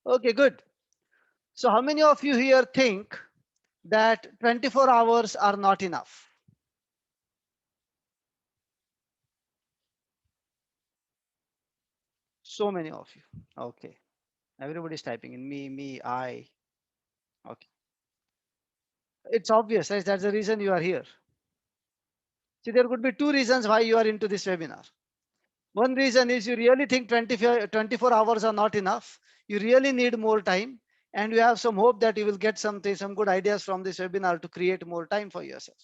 Okay, good. So how many of you here think that 24 hours are not enough? So many of you. Okay. Everybody's typing in me, I. Okay. It's obvious, right? That's the reason you are here. See, there could be two reasons why you are into this webinar. One reason is you really think 24 hours are not enough. You really need more time. And you have some hope that you will get something, some good ideas from this webinar to create more time for yourself.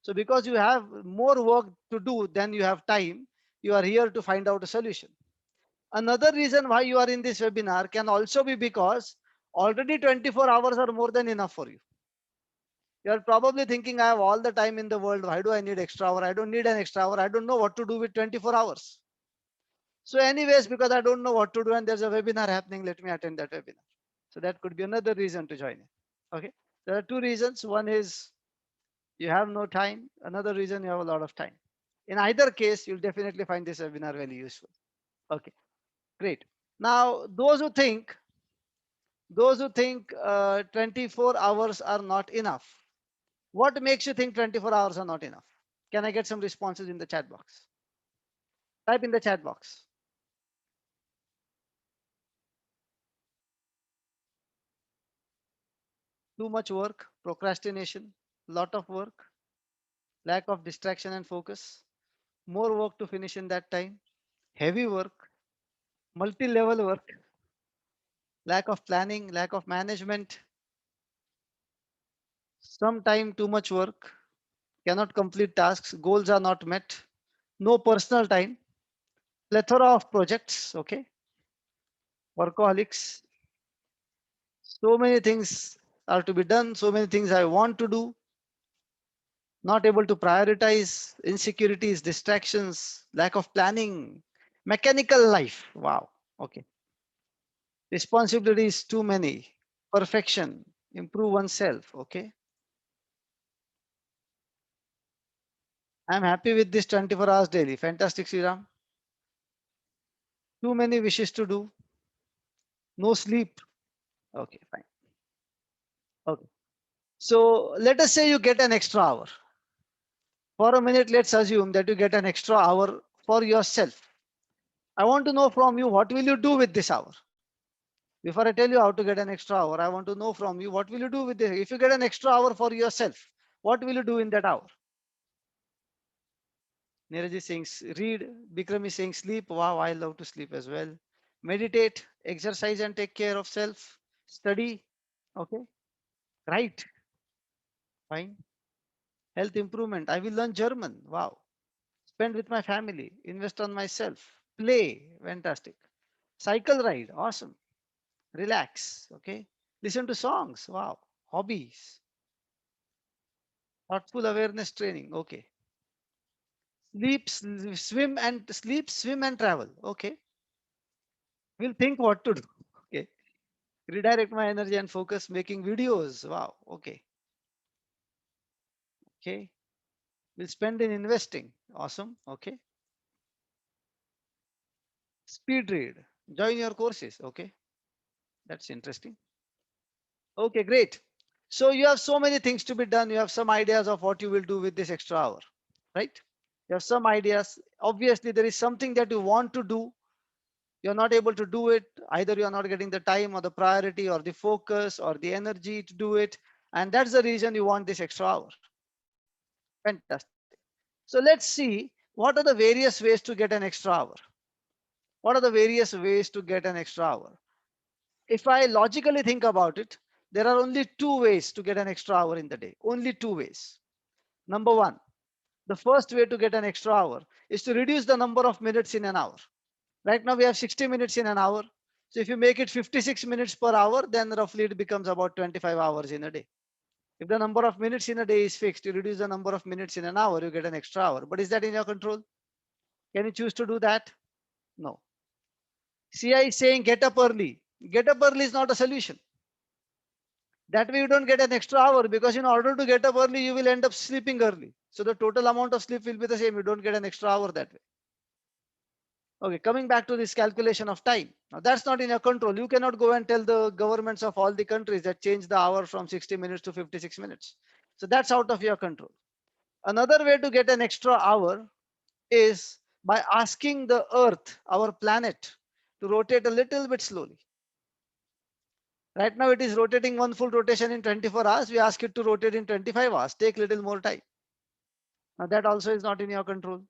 So because you have more work to do than you have time, you are here to find out a solution. Another reason why you are in this webinar can also be because already 24 hours are more than enough for you. You're probably thinking, I have all the time in the world. Why do I need extra hour? I don't need an extra hour. I don't know what to do with 24 hours. So anyways, because I don't know what to do and there's a webinar happening, let me attend that webinar. So that could be another reason to join it. Okay. There are two reasons. One is you have no time. Another reason you have a lot of time. In either case, you'll definitely find this webinar very useful. Okay, great. Now, those who think 24 hours are not enough, what makes you think 24 hours are not enough? Can I get some responses in the chat box? Type in the chat box. Too much work, procrastination, lot of work, lack of distraction and focus, more work to finish in that time, heavy work, multi-level work, lack of planning, lack of management, sometime too much work, cannot complete tasks, goals are not met, no personal time, plethora of projects, okay, workaholics, so many things are to be done, so many things I want to do, not able to prioritize, insecurities, distractions, lack of planning, mechanical life. Wow. Okay. Responsibilities too many, perfection, improve oneself. Okay. I'm happy with this 24 hours daily. Fantastic, Sriram. Too many wishes to do, no sleep. Okay, fine. Okay. So let us say you get an extra hour. For a minute, let's assume that you get an extra hour for yourself. I want to know from you, what will you do with this hour? Before I tell you how to get an extra hour, I want to know from you, what will you do with this? If you get an extra hour for yourself, what will you do in that hour? Neeraj is saying read, Bikram is saying sleep. Wow, I love to sleep as well. Meditate, exercise and take care of self. Study, okay, right, fine. Health improvement, I will learn German. Wow. Spend with my family, invest on myself, play, fantastic. Cycle ride, awesome. Relax, okay. Listen to songs, wow. Hobbies, thoughtful awareness training, okay. Swim and travel, okay. We'll think what to do, okay. Redirect my energy and focus making videos, wow, okay. Okay, we'll spend in investing, awesome, okay. Speed read, join your courses, okay. That's interesting. Okay, great. So you have so many things to be done. You have some ideas of what you will do with this extra hour, right? You have some ideas. Obviously, there is something that you want to do. You're not able to do it. Either you're not getting the time or the priority or the focus or the energy to do it. And that's the reason you want this extra hour. Fantastic. So let's see what are the various ways to get an extra hour. What are the various ways to get an extra hour? If I logically think about it, there are only two ways to get an extra hour in the day. Only two ways. Number one, the first way to get an extra hour is to reduce the number of minutes in an hour. Right now we have 60 minutes in an hour. So if you make it 56 minutes per hour, then roughly it becomes about 25 hours in a day. If the number of minutes in a day is fixed, you reduce the number of minutes in an hour, you get an extra hour. But is that in your control? Can you choose to do that? No. CI is saying get up early. Get up early is not a solution. That way you don't get an extra hour, because in order to get up early, you will end up sleeping early. So the total amount of sleep will be the same. You don't get an extra hour that way. Okay, coming back to this calculation of time. Now that's not in your control. You cannot go and tell the governments of all the countries that change the hour from 60 minutes to 56 minutes. So that's out of your control. Another way to get an extra hour is by asking the Earth, our planet, to rotate a little bit slowly. Right now it is rotating one full rotation in 24 hours. We ask it to rotate in 25 hours. Take little more time. Now that also is not in your control.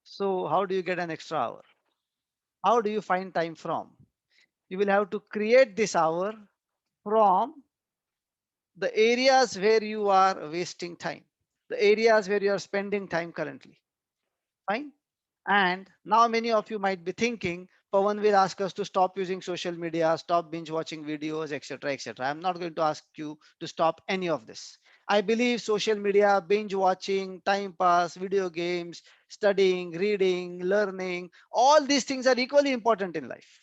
So how do you get an extra hour? How do you find time from? You will have to create this hour from the areas where you are wasting time, the areas where you are spending time currently. Fine. And now many of you might be thinking, Pawan will ask us to stop using social media, stop binge watching videos, etc. etc. I'm not going to ask you to stop any of this. I believe social media, binge watching, time pass, video games, studying, reading, learning, all these things are equally important in life.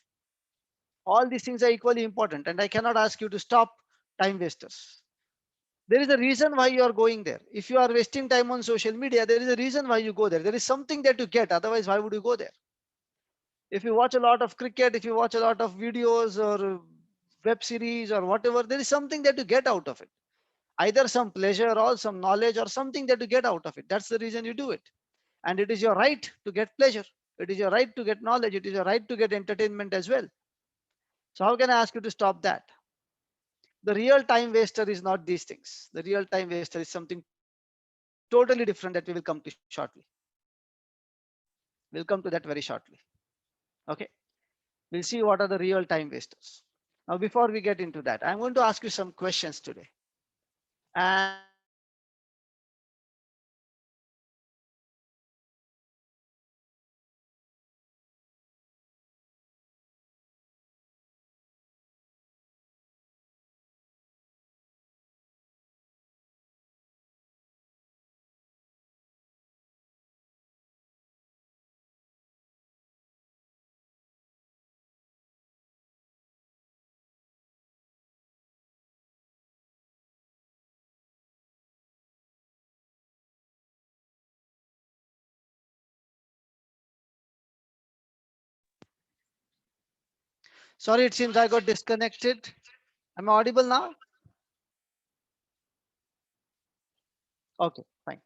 All these things are equally important, and I cannot ask you to stop time wasters. There is a reason why you are going there. If you are wasting time on social media, there is a reason why you go there. There is something that you get. Otherwise, why would you go there? If you watch a lot of cricket, if you watch a lot of videos or web series or whatever, there is something that you get out of it. Either some pleasure or some knowledge or something that you get out of it. That's the reason you do it. And it is your right to get pleasure. It is your right to get knowledge. It is your right to get entertainment as well. So how can I ask you to stop that? The real time waster is not these things. The real time waster is something totally different that we will come to shortly. We'll come to that very shortly. Okay. We'll see what are the real time wasters. Now, before we get into that, I'm going to ask you some questions today. And sorry, it seems I got disconnected. Am I audible now? Okay, fine.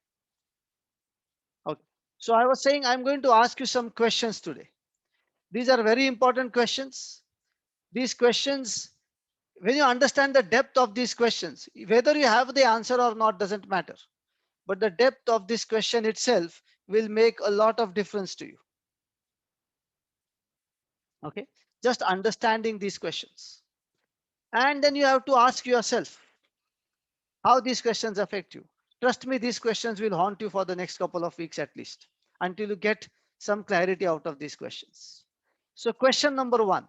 Okay. So I was saying I'm going to ask you some questions today. These are very important questions. These questions, when you understand the depth of these questions, whether you have the answer or not doesn't matter. But the depth of this question itself will make a lot of difference to you. Okay. Just understanding these questions. And then you have to ask yourself how these questions affect you. Trust me, these questions will haunt you for the next couple of weeks at least until you get some clarity out of these questions. So question number one,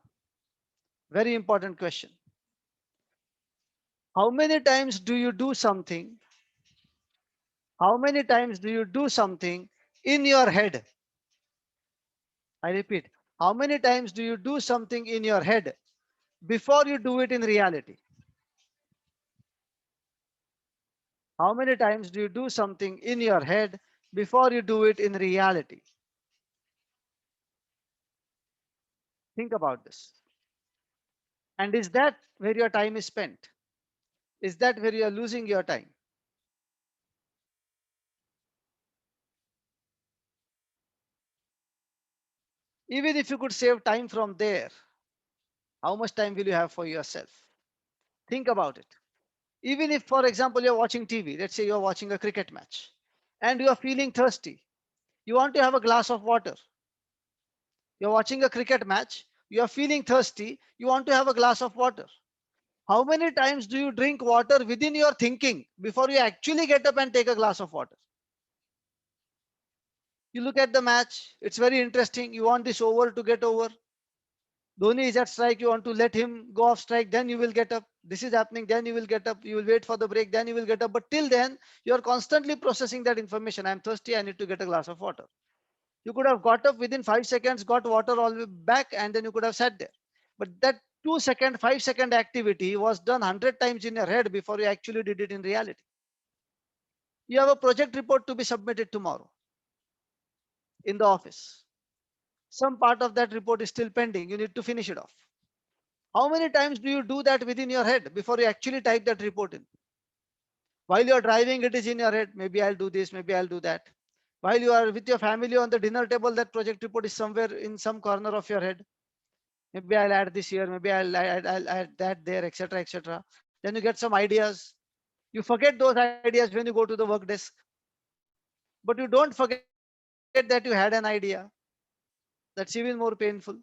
very important question. How many times do you do something? How many times do you do something in your head? I repeat, how many times do you do something in your head before you do it in reality? How many times do you do something in your head before you do it in reality? Think about this. And is that where your time is spent? Is that where you are losing your time? Even if you could save time from there, how much time will you have for yourself? Think about it. Even if, for example, you're watching TV, let's say you're watching a cricket match and you are feeling thirsty, you want to have a glass of water. You're watching a cricket match, you are feeling thirsty, you want to have a glass of water. How many times do you drink water within your thinking before you actually get up and take a glass of water? You look at the match, it's very interesting. You want this over to get over. Dhoni is at strike, you want to let him go off strike, then you will get up. This is happening, then you will get up. You will wait for the break, then you will get up. But till then, you are constantly processing that information. I'm thirsty, I need to get a glass of water. You could have got up within 5 seconds, got water all the way back, and then you could have sat there. But that 2 second, 5 second activity was done 100 times in your head before you actually did it in reality. You have a project report to be submitted tomorrow. in the office. Some part of that report is still pending. You need to finish it off. How many times do you do that within your head before you actually type that report in? While you're driving, it is in your head. Maybe I'll do this, maybe I'll do that. While you are with your family on the dinner table, that project report is somewhere in some corner of your head. Maybe I'll add this here, maybe I'll add that there, etc. etc. Then you get some ideas. You forget those ideas when you go to the work desk, but you don't forget that you had an idea. That's even more painful.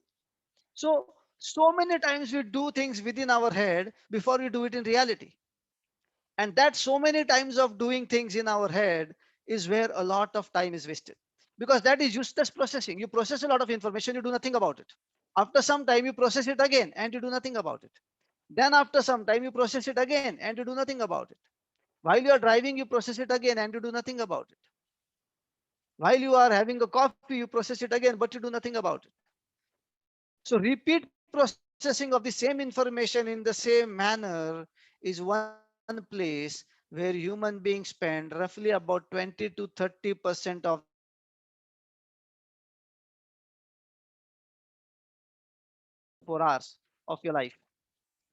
So, so many times we do things within our head before we do it in reality. And that so many times of doing things in our head is where a lot of time is wasted. Because that is useless processing. You process a lot of information, you do nothing about it. After some time, you process it again and you do nothing about it. Then after some time, you process it again and you do nothing about it. While you are driving, you process it again and you do nothing about it. While you are having a coffee, you process it again, but you do nothing about it. So repeat processing of the same information in the same manner is one place where human beings spend roughly about 20 to 30% of their life. Four hours of your life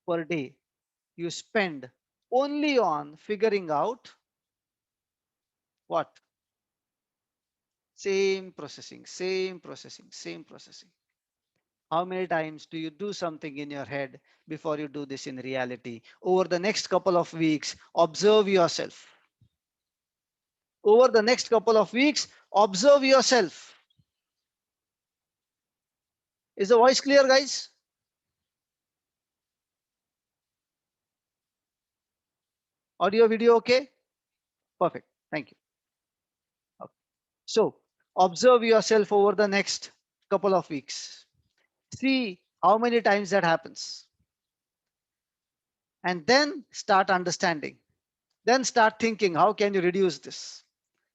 per day you spend only on figuring out what? Same processing. How many times do you do something in your head before you do this in reality? Over the next couple of weeks, observe yourself. Over the next couple of weeks, observe yourself. Is the voice clear, guys? Audio, video, okay? Perfect. Thank you. Okay. So, observe yourself over the next couple of weeks. See how many times that happens. And then start understanding. Then start thinking, how can you reduce this?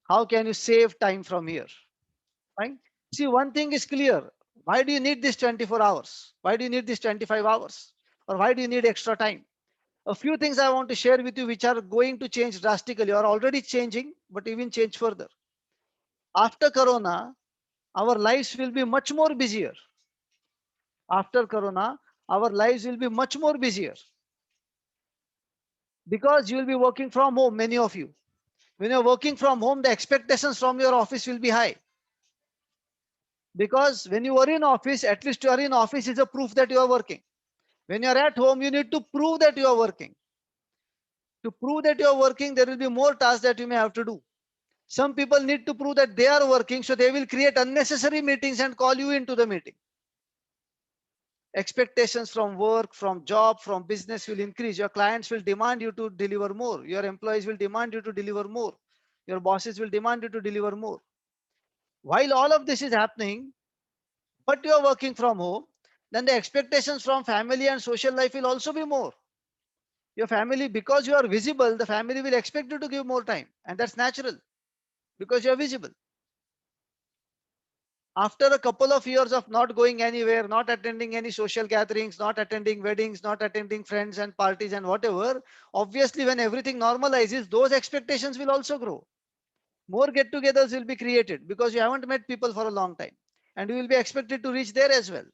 How can you save time from here? Right? See, one thing is clear. Why do you need this 24 hours? Why do you need this 25 hours? Or why do you need extra time? A few things I want to share with you which are going to change drastically or already changing, but even change further. After Corona, our lives will be much more busier. After Corona, our lives will be much more busier because you will be working from home, many of you. When you're working from home, the expectations from your office will be high. Because when you are in office, at least you are in office is a proof that you are working. When you're at home, you need to prove that you are working. To prove that you are working, there will be more tasks that you may have to do. Some people need to prove that they are working, so they will create unnecessary meetings and call you into the meeting. Expectations from work, from job, from business will increase. Your clients will demand you to deliver more. Your employees will demand you to deliver more. Your bosses will demand you to deliver more. While all of this is happening, but you are working from home, then the expectations from family and social life will also be more. Your family, because you are visible, the family will expect you to give more time. And that's natural because you are visible. After a couple of years of not going anywhere, not attending any social gatherings, not attending weddings, not attending friends and parties and whatever, obviously when everything normalizes, those expectations will also grow. More get-togethers will be created because you haven't met people for a long time and you will be expected to reach there as well.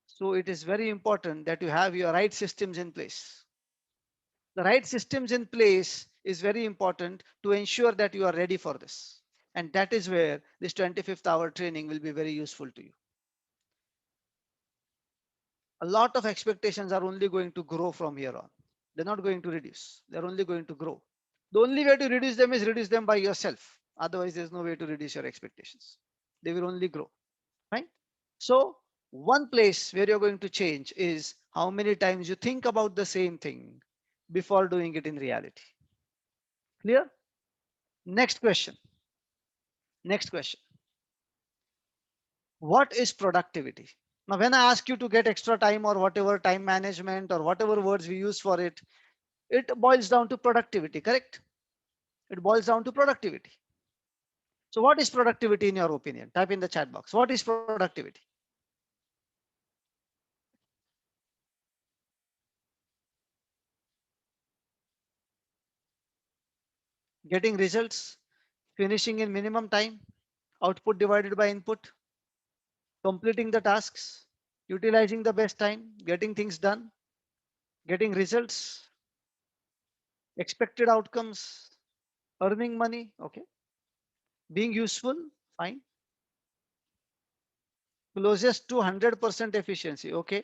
So it is very important that you have your right systems in place. The right systems in place is very important to ensure that you are ready for this. And that is where this 25th hour training will be very useful to you. A lot of expectations are only going to grow from here on. They're not going to reduce. They're only going to grow. The only way to reduce them is reduce them by yourself. Otherwise, there's no way to reduce your expectations. They will only grow. Right? So one place where you're going to change is how many times you think about the same thing before doing it in reality. Clear? Next question. Next question. What is productivity? Now, when I ask you to get extra time or whatever time management or whatever words we use for it boils down to productivity, correct? It boils down to productivity. So what is productivity in your opinion? Type in the chat box. What is productivity? Getting results, finishing in minimum time, output divided by input, completing the tasks, utilizing the best time, getting things done, getting results, expected outcomes, earning money, okay, being useful, fine, closest to 100% efficiency, okay,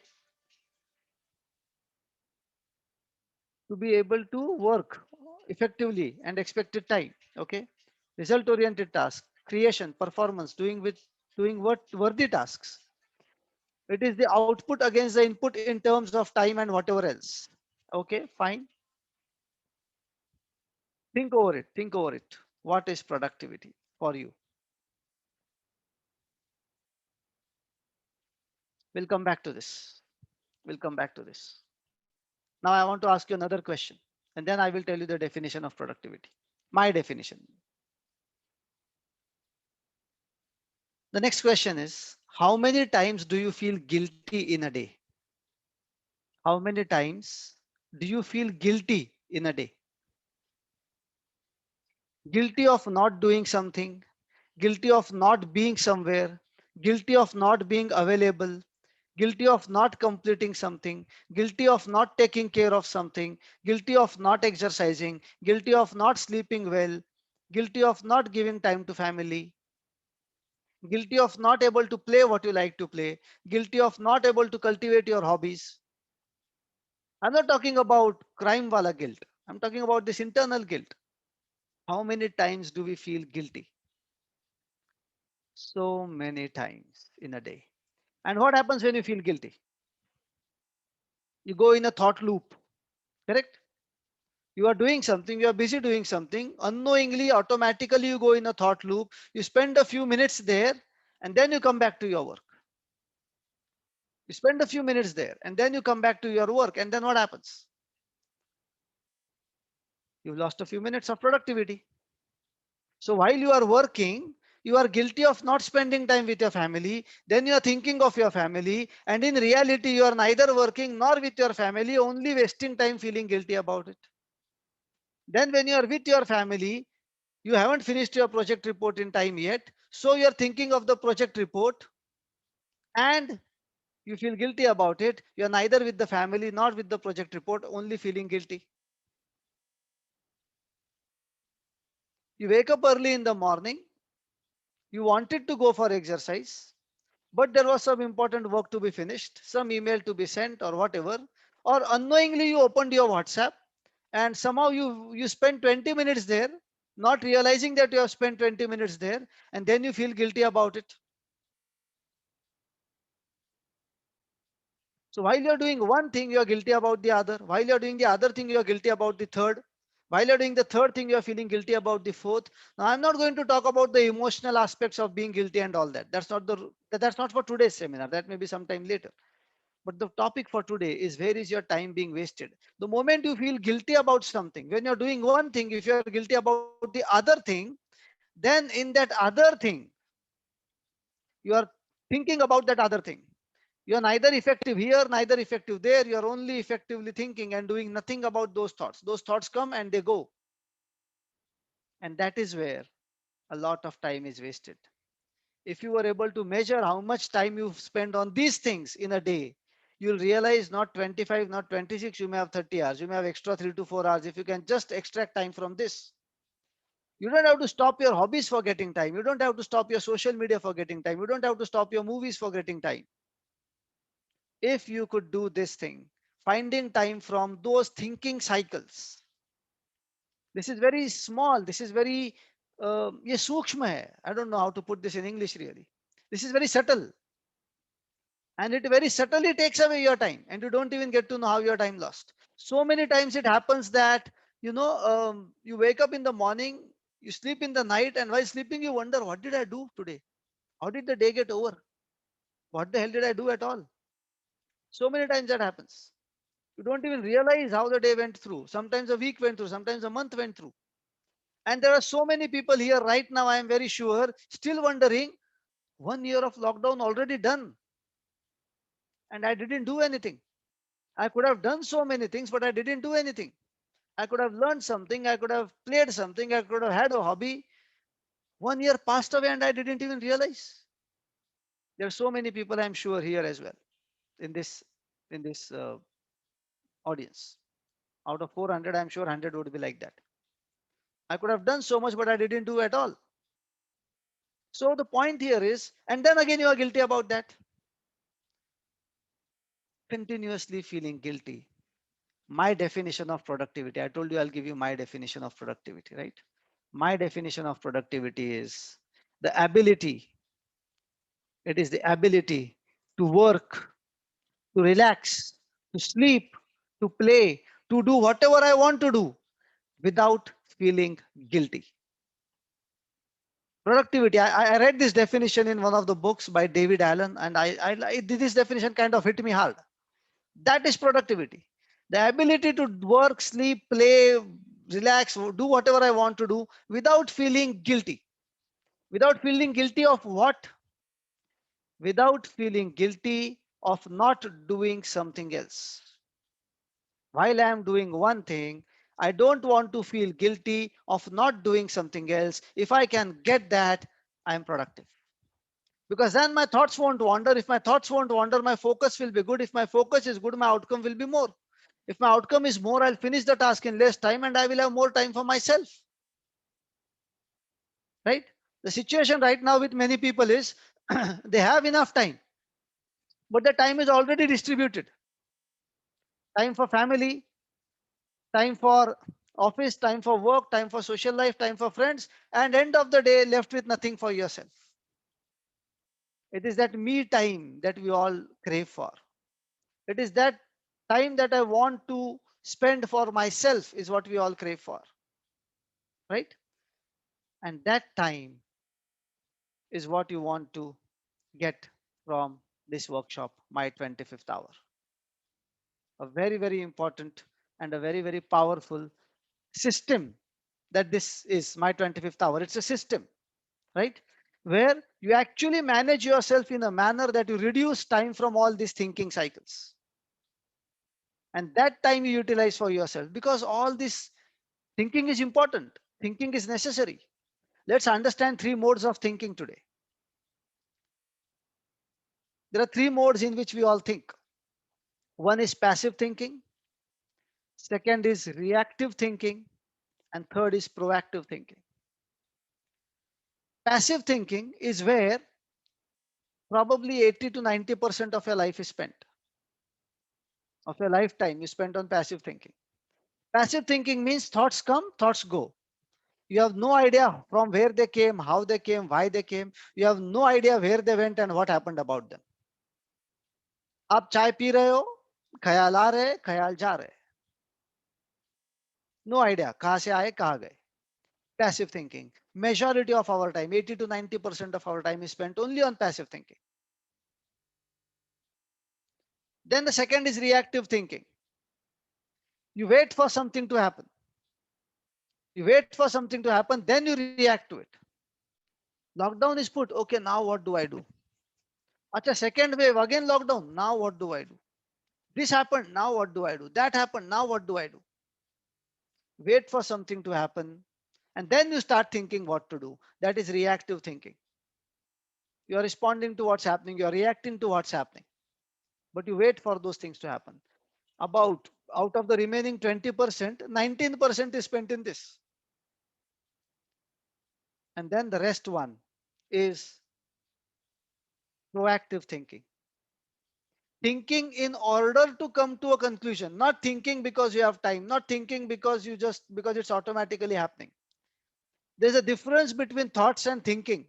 to be able to work effectively and expected time, okay, result oriented task, creation, performance, doing what worthy tasks. It is the output against the input in terms of time and whatever else. Okay, fine. Think over it. Think over it. What is productivity for you? We'll come back to this. We'll come back to this. Now I want to ask you another question, and then I will tell you the definition of productivity. My definition. The next question is, how many times do you feel guilty in a day? How many times do you feel guilty in a day? Guilty of not doing something, guilty of not being somewhere, guilty of not being available, guilty of not completing something, guilty of not taking care of something, guilty of not exercising, guilty of not sleeping well, guilty of not giving time to family, guilty of not able to play what you like to play, guilty of not able to cultivate your hobbies. I'm not talking about crime wala guilt. I'm talking about this internal guilt. How many times do we feel guilty? So many times in a day. And what happens when you feel guilty? You go in a thought loop, correct? You are doing something, you are busy doing something, unknowingly, automatically, you go in a thought loop. You spend a few minutes there, and then you come back to your work. You spend a few minutes there, and then you come back to your work. And then what happens? You've lost a few minutes of productivity. So while you are working, you are guilty of not spending time with your family. Then you are thinking of your family. And in reality, you are neither working nor with your family, only wasting time feeling guilty about it. Then when you are with your family, you haven't finished your project report in time yet. So you're thinking of the project report and you feel guilty about it. You're neither with the family nor with the project report, only feeling guilty. You wake up early in the morning. You wanted to go for exercise, but there was some important work to be finished, some email to be sent or whatever. Or unknowingly you opened your WhatsApp and somehow you spent 20 minutes there, not realizing that you have spent 20 minutes there, and then you feel guilty about it. So while you're doing one thing, you're guilty about the other. While you're doing the other thing, you're guilty about the third. While you're doing the third thing, you're feeling guilty about the fourth. Now, I'm not going to talk about the emotional aspects of being guilty and all that. That's not for today's seminar. That may be sometime later. But the topic for today is, where is your time being wasted? The moment you feel guilty about something, when you're doing one thing, if you're guilty about the other thing, then in that other thing, you are thinking about that other thing. You're neither effective here, neither effective there. You're only effectively thinking and doing nothing about those thoughts. Those thoughts come and they go. And that is where a lot of time is wasted. If you were able to measure how much time you spend on these things in a day, you'll realize not 25, not 26, you may have 30 hours. You may have extra 3 to 4 hours if you can just extract time from this. You don't have to stop your hobbies for getting time. You don't have to stop your social media for getting time. You don't have to stop your movies for getting time. If you could do this thing, finding time from those thinking cycles, this is very small, this is very ye sukshma hai. I don't know how to put this in English really. This is very subtle, and it very subtly takes away your time and you don't even get to know how your time lost. So many times it happens that you wake up in the morning, you sleep in the night, and while sleeping you wonder, what did I do today? How did the day get over? What the hell did I do at all? So many times that happens. You don't even realize how the day went through. Sometimes a week went through, sometimes a month went through. And there are so many people here right now, I am very sure, still wondering, 1 year of lockdown already done, and I didn't do anything. I could have done so many things, but I didn't do anything. I could have learned something, I could have played something, I could have had a hobby, 1 year passed away and I didn't even realize. There are so many people, I'm sure, here as well in this audience. Out of 400, I'm sure 100 would be like that. I could have done so much, but I didn't do at all. So the point here is, and then again, you are guilty about that. Continuously feeling guilty. My definition of productivity, I told you I'll give you my definition of productivity, right? My definition of productivity is the ability, it is the ability to work, to relax, to sleep, to play, to do whatever I want to do without feeling guilty. Productivity. I read this definition in one of the books by David Allen, and this definition kind of hit me hard. That is productivity. The ability to work, sleep, play, relax, do whatever I want to do without feeling guilty. Without feeling guilty of what? Without feeling guilty of not doing something else. While I am doing one thing, I don't want to feel guilty of not doing something else. If I can get that, I am productive. Because then my thoughts won't wander. If my thoughts won't wander, my focus will be good. If my focus is good, my outcome will be more. If my outcome is more, I'll finish the task in less time and I will have more time for myself. Right? The situation right now with many people is they have enough time, but the time is already distributed. Time for family, time for office, time for work, time for social life, time for friends, and end of the day left with nothing for yourself. It is that me time that we all crave for. It is that time that I want to spend for myself is what we all crave for, right? And that time is what you want to get from this workshop, my 25th hour. A very, very important and a very, very powerful system that this is my 25th hour. It's a system, right? Where you actually manage yourself in a manner that you reduce time from all these thinking cycles. And that time you utilize for yourself because all this thinking is important. Thinking is necessary. Let's understand three modes of thinking today. There are three modes in which we all think. One is passive thinking, second is reactive thinking, and third is proactive thinking. Passive thinking is where probably 80 to 90% of your life is spent, of your lifetime is spent on passive thinking. Passive thinking means thoughts come, thoughts go. You have no idea from where they came, how they came, why they came. You have no idea where they went and what happened about them. आप चाय P रहे हो, ख्याल आ रहे, ख्याल जा रहे. No idea कहाँ से आए, कहाँ गए. Passive thinking. Majority of our time, 80 to 90% of our time is spent only on passive thinking. Then the second is reactive thinking. You wait for something to happen. You wait for something to happen, then you react to it. Lockdown is put. Okay, now what do I do? Acha, second wave, again lockdown. Now what do I do? This happened. Now what do I do? That happened. Now what do I do? Wait for something to happen. And then you start thinking what to do. That is reactive thinking. You are responding to what's happening. You are reacting to what's happening. But you wait for those things to happen. About out of the remaining 20%, 19% is spent in this. And then the rest one is proactive thinking. Thinking in order to come to a conclusion, not thinking because you have time, not thinking because you just because it's automatically happening. There's a difference between thoughts and thinking.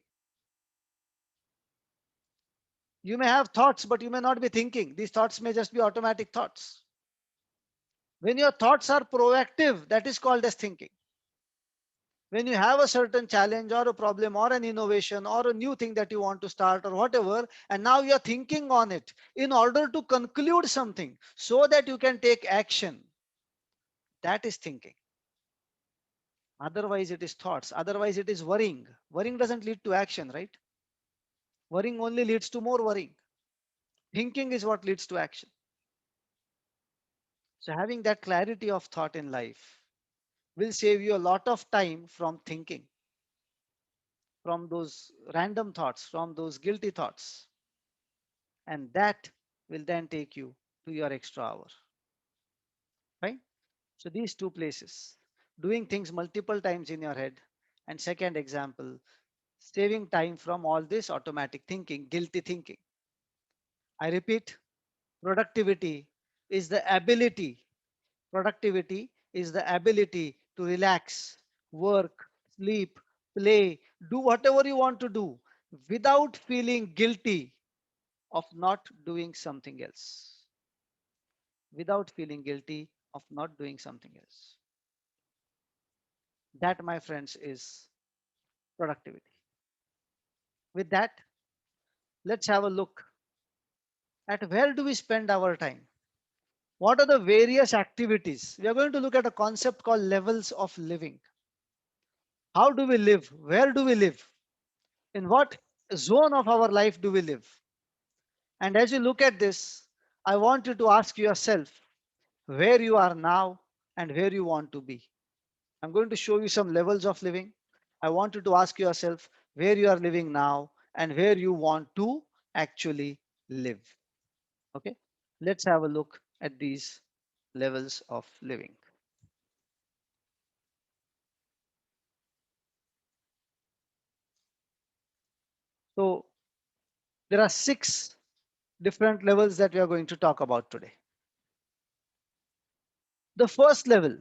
You may have thoughts, but you may not be thinking. These thoughts may just be automatic thoughts. When your thoughts are proactive, that is called as thinking. When you have a certain challenge or a problem or an innovation or a new thing that you want to start or whatever, and now you're thinking on it in order to conclude something so that you can take action, that is thinking. Otherwise, it is thoughts. Otherwise, it is worrying. Worrying doesn't lead to action, right? Worrying only leads to more worrying. Thinking is what leads to action. So having that clarity of thought in life will save you a lot of time from thinking. from those random thoughts, from those guilty thoughts. And that will then take you to your extra hour, right? So these two places, doing things multiple times in your head. And second example, saving time from all this automatic thinking, guilty thinking. I repeat, productivity is the ability, productivity is the ability to relax, work, sleep, play, do whatever you want to do without feeling guilty of not doing something else. Without feeling guilty of not doing something else. That, my friends, is productivity. With that, let's have a look at where do we spend our time. What are the various activities? We are going to look at a concept called levels of living. How do we live? Where do we live? In what zone of our life do we live? And as you look at this, I want you to ask yourself where you are now and where you want to be. I'm going to show you some levels of living. I want you to ask yourself where you are living now and where you want to actually live. Okay, let's have a look at these levels of living. So there are 6 different levels that we are going to talk about today. The first level,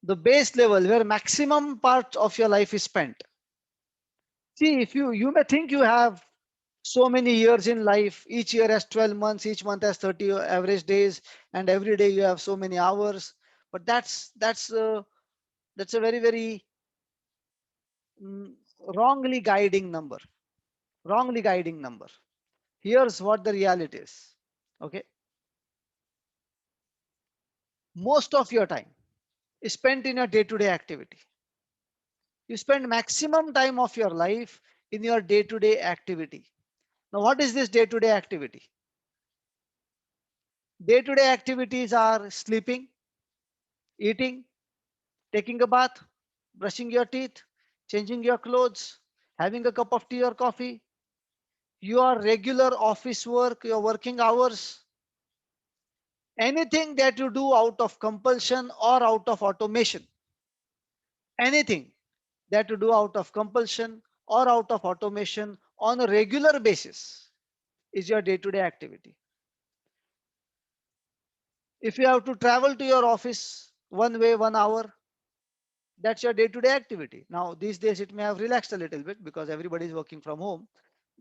the base level where maximum part of your life is spent. See, if you may think you have so many years in life, each year has 12 months, each month has 30 average days, and every day you have so many hours. But that's a very very mm, wrongly guiding number. Wrongly guiding number. Here's what the reality is. Okay, most of your time is spent in your day-to-day activity. You spend maximum time of your life in your day-to-day activity. Now, what is this day-to-day activity? Day-to-day activities are sleeping, eating, taking a bath, brushing your teeth, changing your clothes, having a cup of tea or coffee, your regular office work, your working hours, anything that you do out of compulsion or out of automation, anything that you do out of compulsion or out of automation on a regular basis is your day-to-day activity. If you have to travel to your office one way, 1 hour, that's your day-to-day activity. Now, these days it may have relaxed a little bit because everybody is working from home.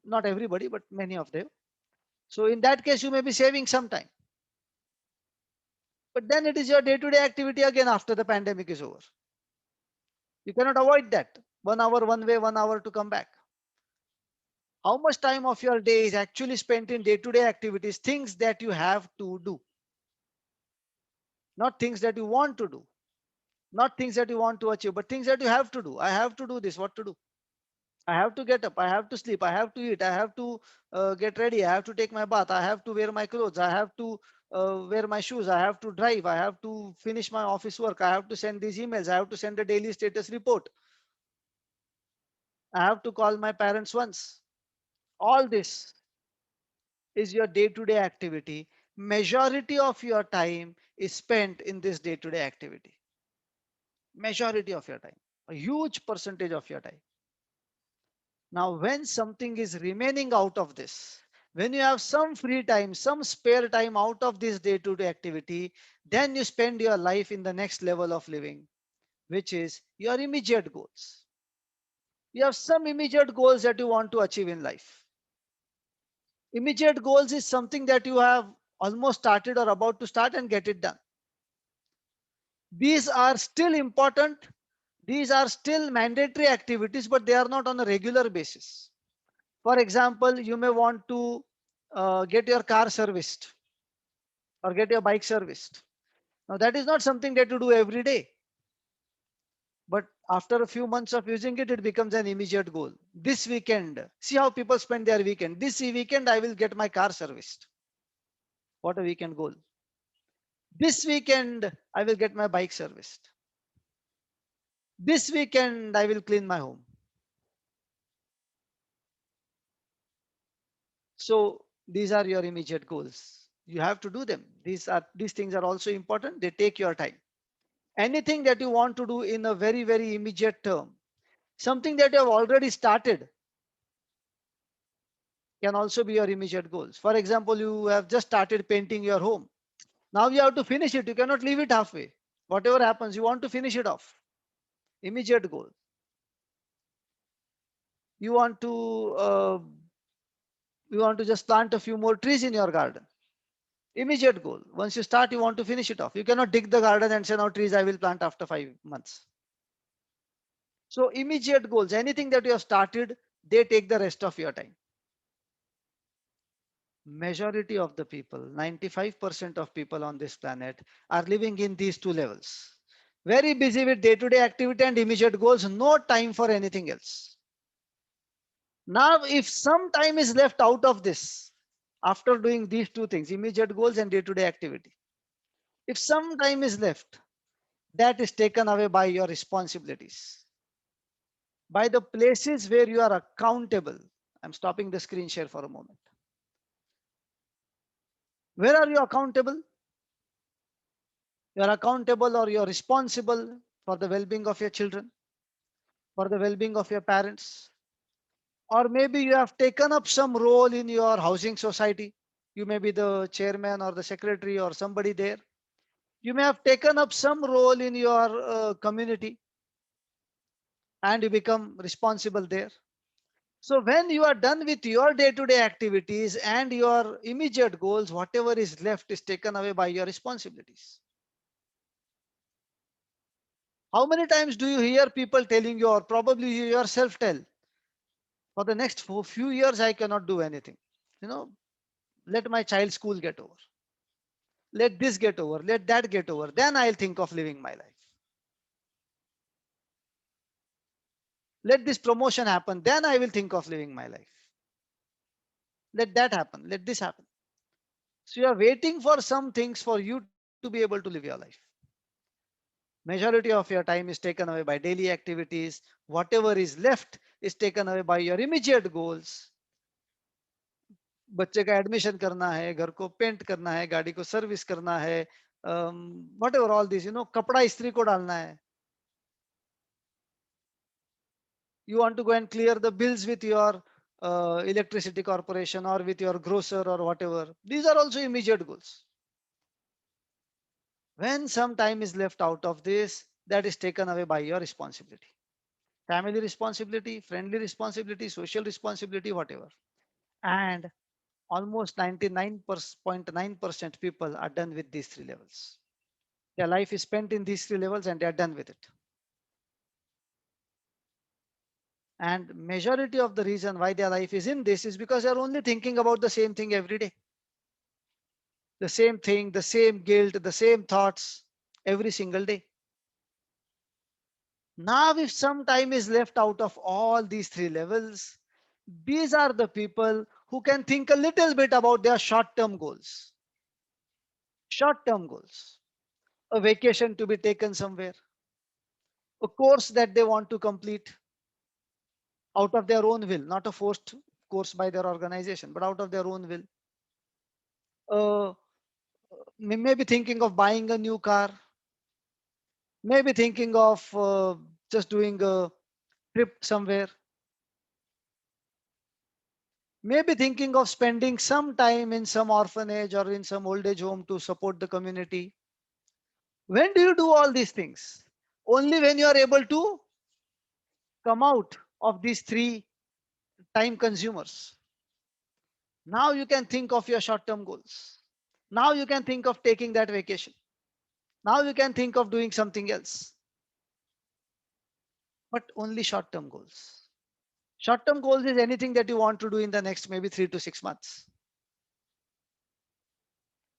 Not everybody, but many of them. So in that case, you may be saving some time. But then it is your day-to-day activity again after the pandemic is over. You cannot avoid that. 1 hour one way, 1 hour to come back. How much time of your day is actually spent in day-to-day activities, things that you have to do, not things that you want to do, not things that you want to achieve, but things that you have to do. I have to do this, what to do? I have to get up, I have to sleep, I have to eat, I have to get ready, I have to take my bath, I have to wear my clothes, I have to wear my shoes, I have to drive, I have to finish my office work, I have to send these emails, I have to send a daily status report, I have to call my parents once. All this is your day-to-day activity. Majority of your time is spent in this day-to-day activity. Majority of your time, a huge percentage of your time. Now, when something is remaining out of this, when you have some free time, some spare time out of this day-to-day activity, then you spend your life in the next level of living, which is your immediate goals. You have some immediate goals that you want to achieve in life. Immediate goals is something that you have almost started or about to start and get it done. These are still important. These are still mandatory activities, but they are not on a regular basis. For example, you may want to get your car serviced or get your bike serviced. Now, that is not something that you do every day, but after a few months of using it, it becomes an immediate goal. This weekend, see how people spend their weekend. This weekend, I will get my car serviced. What a weekend goal. This weekend, I will get my bike serviced. This weekend, I will clean my home. So these are your immediate goals. You have to do them. These things are also important. They take your time. Anything that you want to do in a very, very immediate term, something that you have already started can also be your immediate goals. For example, you have just started painting your home. Now you have to finish it. You cannot leave it halfway. Whatever happens, you want to finish it off. Immediate goal. You want to just plant a few more trees in your garden. Immediate goal. Once you start, you want to finish it off. You cannot dig the garden and say, now trees I will plant after 5 months. So immediate goals, anything that you have started, they take the rest of your time. Majority of the people, 95% of people on this planet are living in these two levels. Very busy with day-to-day activity and immediate goals, no time for anything else. Now, if some time is left out of this, after doing these two things, immediate goals and day-to-day activity, if some time is left, that is taken away by your responsibilities, by the places where you are accountable. I'm stopping the screen share for a moment. Where are you accountable? You are accountable or you're responsible for the well-being of your children, for the well-being of your parents, or maybe you have taken up some role in your housing society. You may be the chairman or the secretary or somebody there. You may have taken up some role in your community and you become responsible there. So when you are done with your day-to-day activities and your immediate goals, whatever is left is taken away by your responsibilities. How many times do you hear people telling you, or probably you yourself tell, for the next few years, I cannot do anything. You know, let my child's school get over. Let this get over. Let that get over. Then I'll think of living my life. Let this promotion happen. Then I will think of living my life. Let that happen. Let this happen. So you are waiting for some things for you to be able to live your life. Majority of your time is taken away by daily activities. Whatever is left is taken away by your immediate goals. बच्चे का admission करना है, घर को paint करना है, गाड़ी को सर्विस करना है, whatever all this, कपड़ा इस्त्री को डालना है. You want to go and clear the bills with your electricity corporation or with your grocer or whatever. These are also immediate goals. When some time is left out of this, that is taken away by your responsibility. Family responsibility, friendly responsibility, social responsibility, whatever. And almost 99.9% people are done with these three levels. Their life is spent in these three levels and they are done with it. And majority of the reason why their life is in this is because they're only thinking about the same thing every day. The same thing, the same guilt, the same thoughts every single day. Now, if some time is left out of all these three levels, these are the people who can think a little bit about their short-term goals. Short-term goals. A vacation to be taken somewhere. A course that they want to complete out of their own will, not a forced course by their organization, but out of their own will. Maybe thinking of buying a new car, maybe thinking of just doing a trip somewhere, maybe thinking of spending some time in some orphanage or in some old age home to support the community. When do you do all these things? Only when you are able to come out of these three time consumers. Now you can think of your short-term goals. Now you can think of taking that vacation. Now you can think of doing something else, but only short-term goals. Short-term goals is anything that you want to do in the next maybe 3 to 6 months.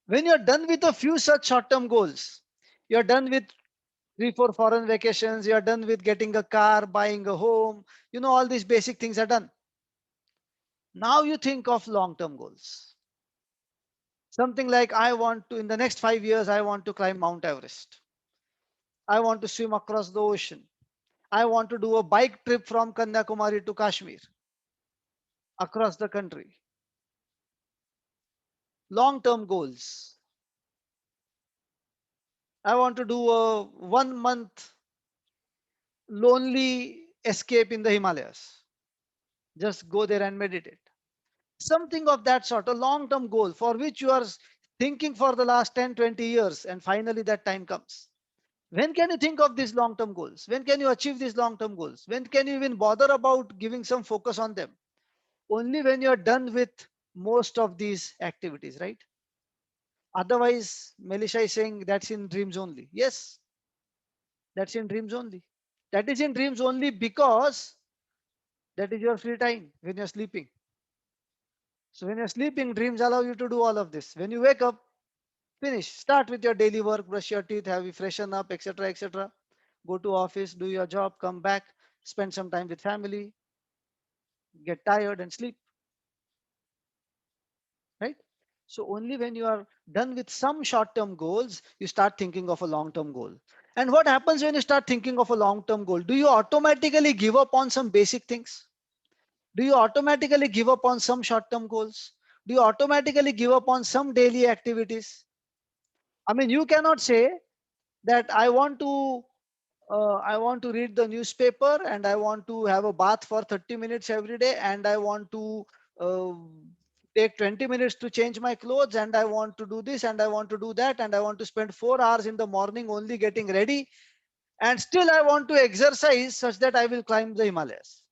When you're done with a few such short-term goals, you're done with 3, 4 foreign vacations, you're done with getting a car, buying a home, all these basic things are done. Now you think of long-term goals. Something like I want to, in the next 5 years, I want to climb Mount Everest. I want to swim across the ocean. I want to do a bike trip from Kanyakumari to Kashmir, across the country. long-term goals. I want to do a 1 month lonely escape in the Himalayas. Just go there and meditate. Something of that sort, a long-term goal for which you are thinking for the last 10, 20 years, and finally that time comes. When can you think of these long-term goals? When can you achieve these long-term goals? When can you even bother about giving some focus on them? Only when you're done with most of these activities, right? Otherwise, Melisha is saying that's in dreams only. Yes, that's in dreams only. That is in dreams only because that is your free time when you're sleeping. So when you're sleeping, dreams allow you to do all of this. When you wake up, finish. Start with your daily work, brush your teeth, have you freshen up, etc., etc. Go to office, do your job, come back, spend some time with family, get tired and sleep, right? So only when you are done with some short-term goals, you start thinking of a long-term goal. And what happens when you start thinking of a long-term goal? Do you automatically give up on some basic things? Do you automatically give up on some short-term goals? Do you automatically give up on some daily activities? I mean, you cannot say that I want to read the newspaper and I want to have a bath for 30 minutes every day and I want to uh, take 20 minutes to change my clothes and I want to do this and I want to do that and I want to spend 4 hours in the morning only getting ready and still I want to exercise such that I will climb the Himalayas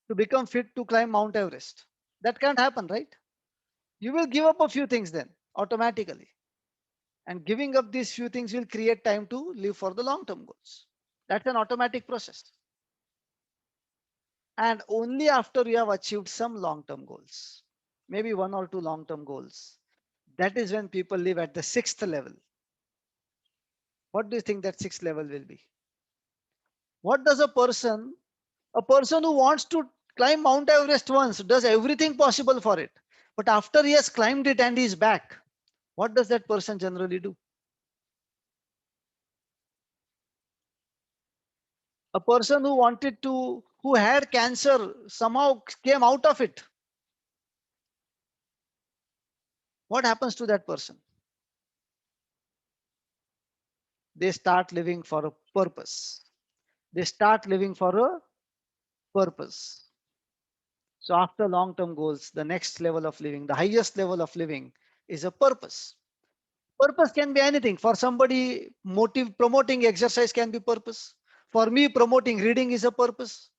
to become fit to climb Mount Everest. That can't happen, right? You will give up a few things then automatically. And giving up these few things will create time to live for the long term goals. That's an automatic process. And only after you have achieved some long term goals, maybe one or two long term goals, that is when people live at the sixth level. What do you think that sixth level will be? What does a person who wants to climb Mount Everest once, does everything possible for it. But after he has climbed it and he is back, what does that person generally do? A person who wanted to, who had cancer, somehow came out of it. What happens to that person? They start living for a purpose. They start living for a purpose. So after long-term goals, the next level of living, the highest level of living is a purpose. Purpose can be anything. For somebody, motive promoting exercise can be purpose. For me, promoting reading is a purpose.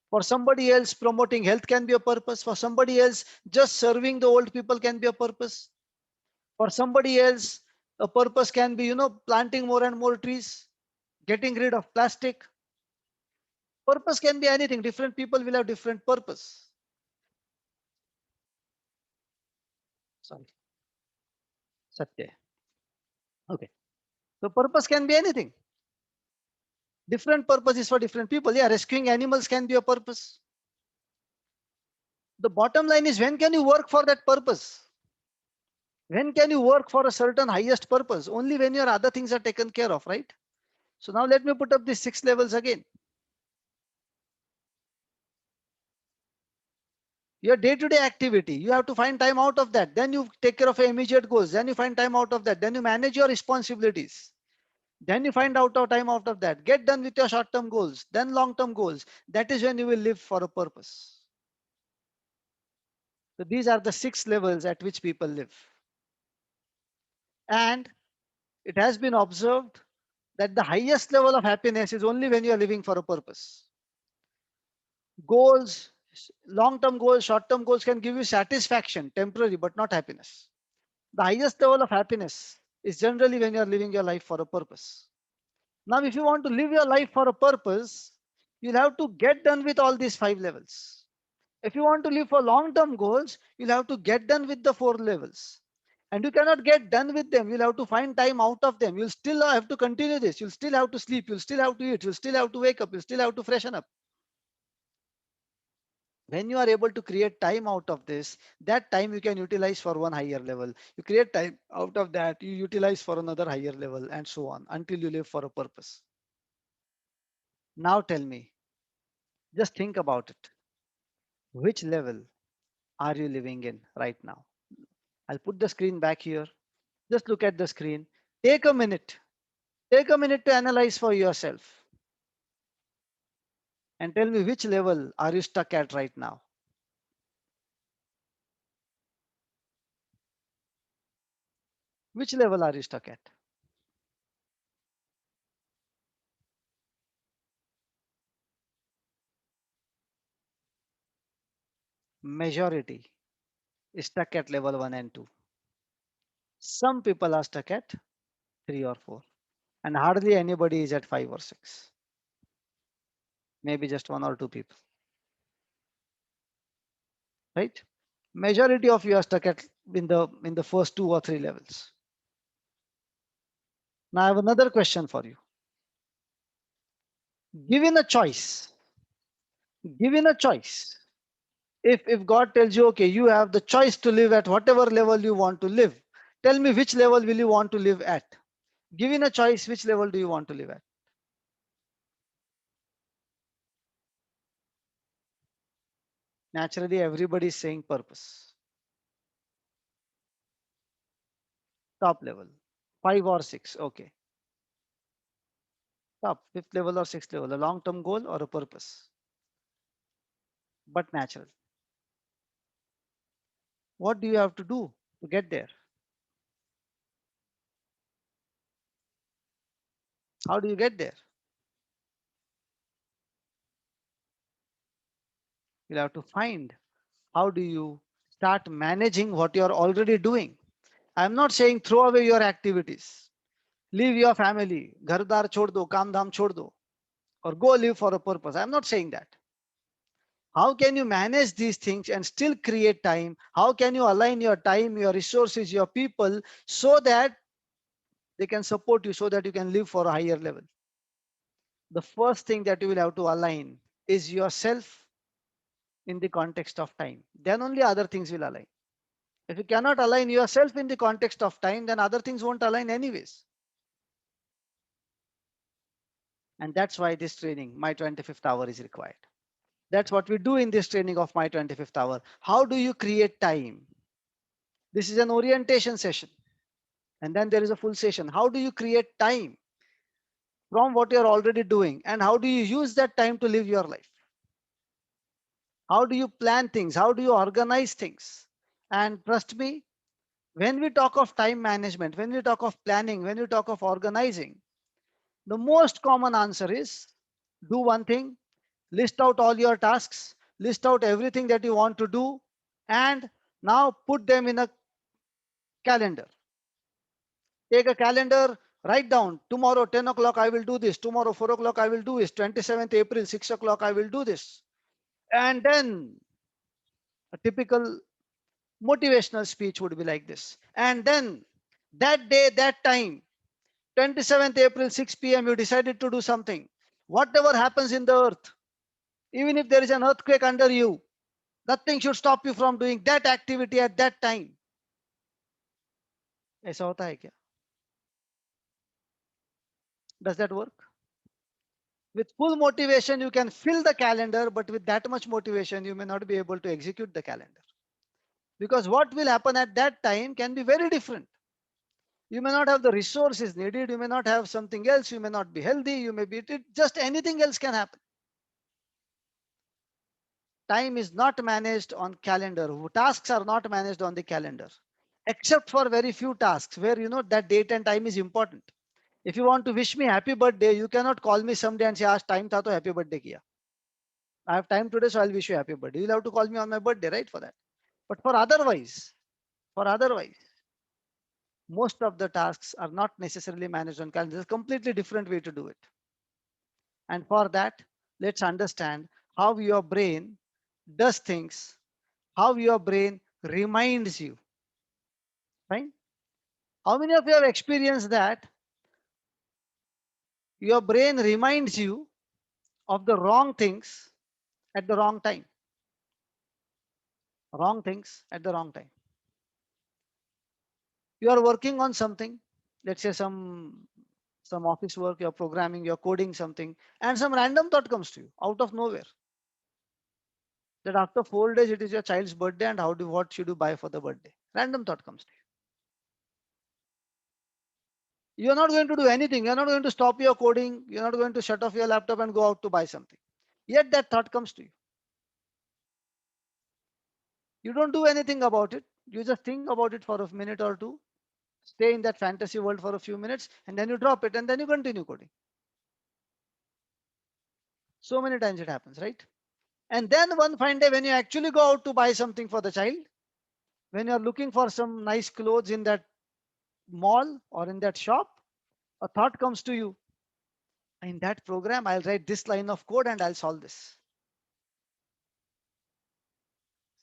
For somebody else, promoting health can be a purpose. For somebody else, just serving the old people can be a purpose. For somebody else, a purpose can be, planting more and more trees, getting rid of plastic. Purpose can be anything. Different people will have different purpose. Sorry, Satya. Okay. So purpose can be anything. Different purposes for different people. Yeah, rescuing animals can be a purpose. The bottom line is, when can you work for that purpose? When can you work for a certain highest purpose? Only when your other things are taken care of, right? So now let me put up these 6 levels again. Your day-to-day activity, you have to find time out of that. Then you take care of your immediate goals. Then you find time out of that. Then you manage your responsibilities. Then you find out of time out of that. Get done with your short-term goals, then long-term goals. That is when you will live for a purpose. So these are the 6 levels at which people live. And it has been observed that the highest level of happiness is only when you are living for a purpose. Goals, long-term goals, short-term goals can give you satisfaction, temporary, but not happiness. The highest level of happiness is generally when you are living your life for a purpose. Now, if you want to live your life for a purpose, you'll have to get done with all these 5 levels. If you want to live for long-term goals, you'll have to get done with the 4 levels. And you cannot get done with them. You'll have to find time out of them. You'll still have to continue this. You'll still have to sleep. You'll still have to eat. You'll still have to wake up. You'll still have to freshen up. When you are able to create time out of this, that time you can utilize for one higher level. You create time out of that, you utilize for another higher level, and so on until you live for a purpose. Now tell me, just think about it. Which level are you living in right now? I'll put the screen back here. Just look at the screen. Take a minute. Take a minute to analyze for yourself and tell me which level are you stuck at right now? Which level are you stuck at? Majority is stuck at level 1 and 2. Some people are stuck at 3 or 4, and hardly anybody is at 5 or 6. Maybe just 1 or 2 people, right? Majority of you are stuck at in the first 2 or 3 levels. Now I have another question for you. Given a choice, given a choice, if God tells you, okay, you have the choice to live at whatever level you want to live, tell me which level will you want to live at? Given a choice, which level do you want to live at? Naturally, everybody is saying purpose. Top level, 5 or 6. Okay. Top, fifth level or sixth level, a long-term goal or a purpose, but natural. What do you have to do to get there? How do you get there? You'll have to find how do you start managing what you're already doing. I'm not saying throw away your activities, leave your family, ghar dar chhod do, kaam dham chhod do, or go live for a purpose. I'm not saying that. How can you manage these things and still create time? How can you align your time, your resources, your people so that they can support you, so that you can live for a higher level? The first thing that you will have to align is yourself in the context of time. Then only other things will align. If you cannot align yourself in the context of time, then other things won't align anyways. And that's why this training, my 25th hour, is required. That's what we do in this training of my 25th hour. How do you create time? This is an orientation session. And then there is a full session. How do you create time from what you're already doing? And how do you use that time to live your life? How do you plan things? How do you organize things? And trust me, when we talk of time management, when we talk of planning, when we talk of organizing, the most common answer is do one thing, list out all your tasks, list out everything that you want to do, and now put them in a calendar. Take a calendar, write down tomorrow 10 o'clock I will do this, tomorrow 4 o'clock I will do this, 27th April 6 o'clock I will do this. And then a typical motivational speech would be like this. And then that day, that time, 27th April 6 p.m. you decided to do something. Whatever happens in the earth, even if there is an earthquake under you, nothing should stop you from doing that activity at that time. ऐसा होता है क्या? Does that work? With full motivation, you can fill the calendar, but with that much motivation, you may not be able to execute the calendar. Because what will happen at that time can be very different. You may not have the resources needed, you may not have something else, you may not be healthy, you may be just anything else can happen. Time is not managed on calendar. Tasks are not managed on the calendar, except for very few tasks where you know that date and time is important. If you want to wish me happy birthday, you cannot call me someday and say, "Aaj time tha to happy birthday kiya." I have time today, so I'll wish you happy birthday. You'll have to call me on my birthday, right? For that. But for otherwise, most of the tasks are not necessarily managed on calendar. There's a completely different way to do it. And for that, let's understand how your brain does things, how your brain reminds you, right? How many of you have experienced that your brain reminds you of the wrong things at the wrong time? Wrong things at the wrong time. You are working on something, let's say some office work, you're programming, you're coding something, and some random thought comes to you out of nowhere. that after 4 days it is your child's birthday, and what should you buy for the birthday? Random thought comes to you. You're not going to do anything. You're not going to stop your coding. You're not going to shut off your laptop and go out to buy something. Yet that thought comes to you. You don't do anything about it. You just think about it for a minute or two, stay in that fantasy world for a few minutes, and then you drop it, and then you continue coding. So many times it happens, right? And then one fine day, when you actually go out to buy something for the child, when you're looking for some nice clothes in that mall or in that shop, a thought comes to you. In that program, I'll write this line of code and I'll solve this.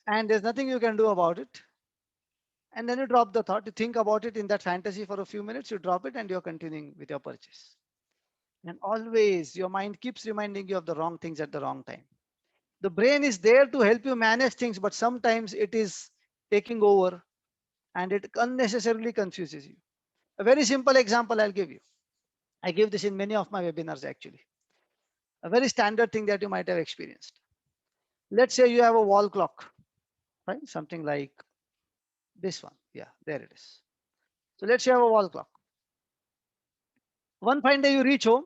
And there's nothing you can do about it. And then you drop the thought, you think about it in that fantasy for a few minutes, you drop it, and you're continuing with your purchase. And always your mind keeps reminding you of the wrong things at the wrong time. The brain is there to help you manage things, but sometimes it is taking over and it unnecessarily confuses you. A very simple example I'll give you. I give this in many of my webinars actually. A very standard thing that you might have experienced. Let's say you have a wall clock, right? Something like this one. Yeah, there it is. So let's say you have a wall clock. One fine day you reach home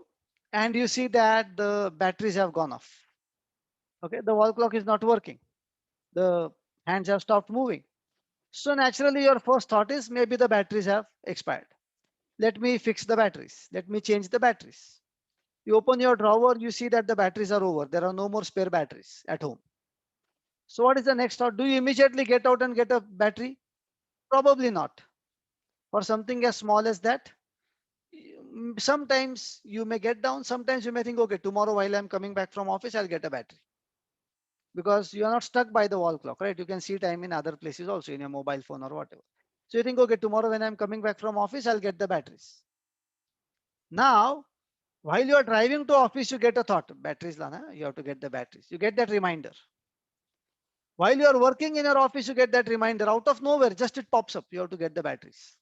and you see that the batteries have gone off. Okay, the wall clock is not working. The hands have stopped moving. So naturally your first thought is maybe the batteries have expired. Let me fix the batteries. Let me change the batteries. You open your drawer, you see that the batteries are over. There are no more spare batteries at home. So what is the next thought? Do you immediately get out and get a battery? Probably not. For something as small as that, sometimes you may get down. Sometimes you may think, okay, tomorrow while I'm coming back from office, I'll get a battery. Because you are not stuck by the wall clock, right? You can see time in other places also, in your mobile phone or whatever. So you think, okay, tomorrow when I'm coming back from office, I'll get the batteries. Now, while you are driving to office, you get a thought, batteries lana, you have to get the batteries. You get that reminder. While you are working in your office, you get that reminder out of nowhere, just it pops up. You have to get the batteries.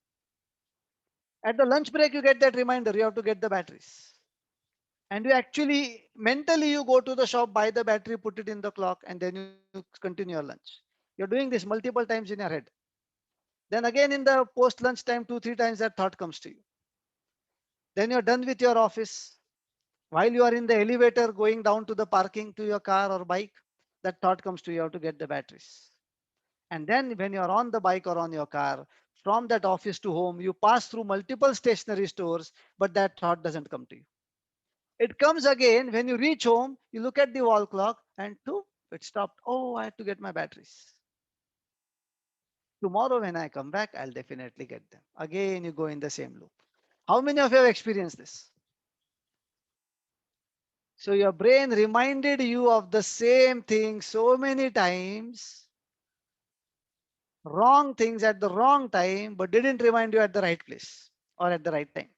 At the lunch break, you get that reminder, you have to get the batteries. And you actually, mentally, you go to the shop, buy the battery, put it in the clock, and then you continue your lunch. You're doing this multiple times in your head. Then again in the post lunch time, 2, 3 times that thought comes to you. Then you're done with your office. While you are in the elevator going down to the parking to your car or bike, that thought comes to you, you have to get the batteries. And then when you're on the bike or on your car, from that office to home, you pass through multiple stationery stores, but that thought doesn't come to you. It comes again when you reach home, you look at the wall clock and two, it stopped. Oh, I had to get my batteries. Tomorrow when I come back, I'll definitely get them. Again, you go in the same loop. How many of you have experienced this? So your brain reminded you of the same thing so many times, wrong things at the wrong time, but didn't remind you at the right place or at the right time.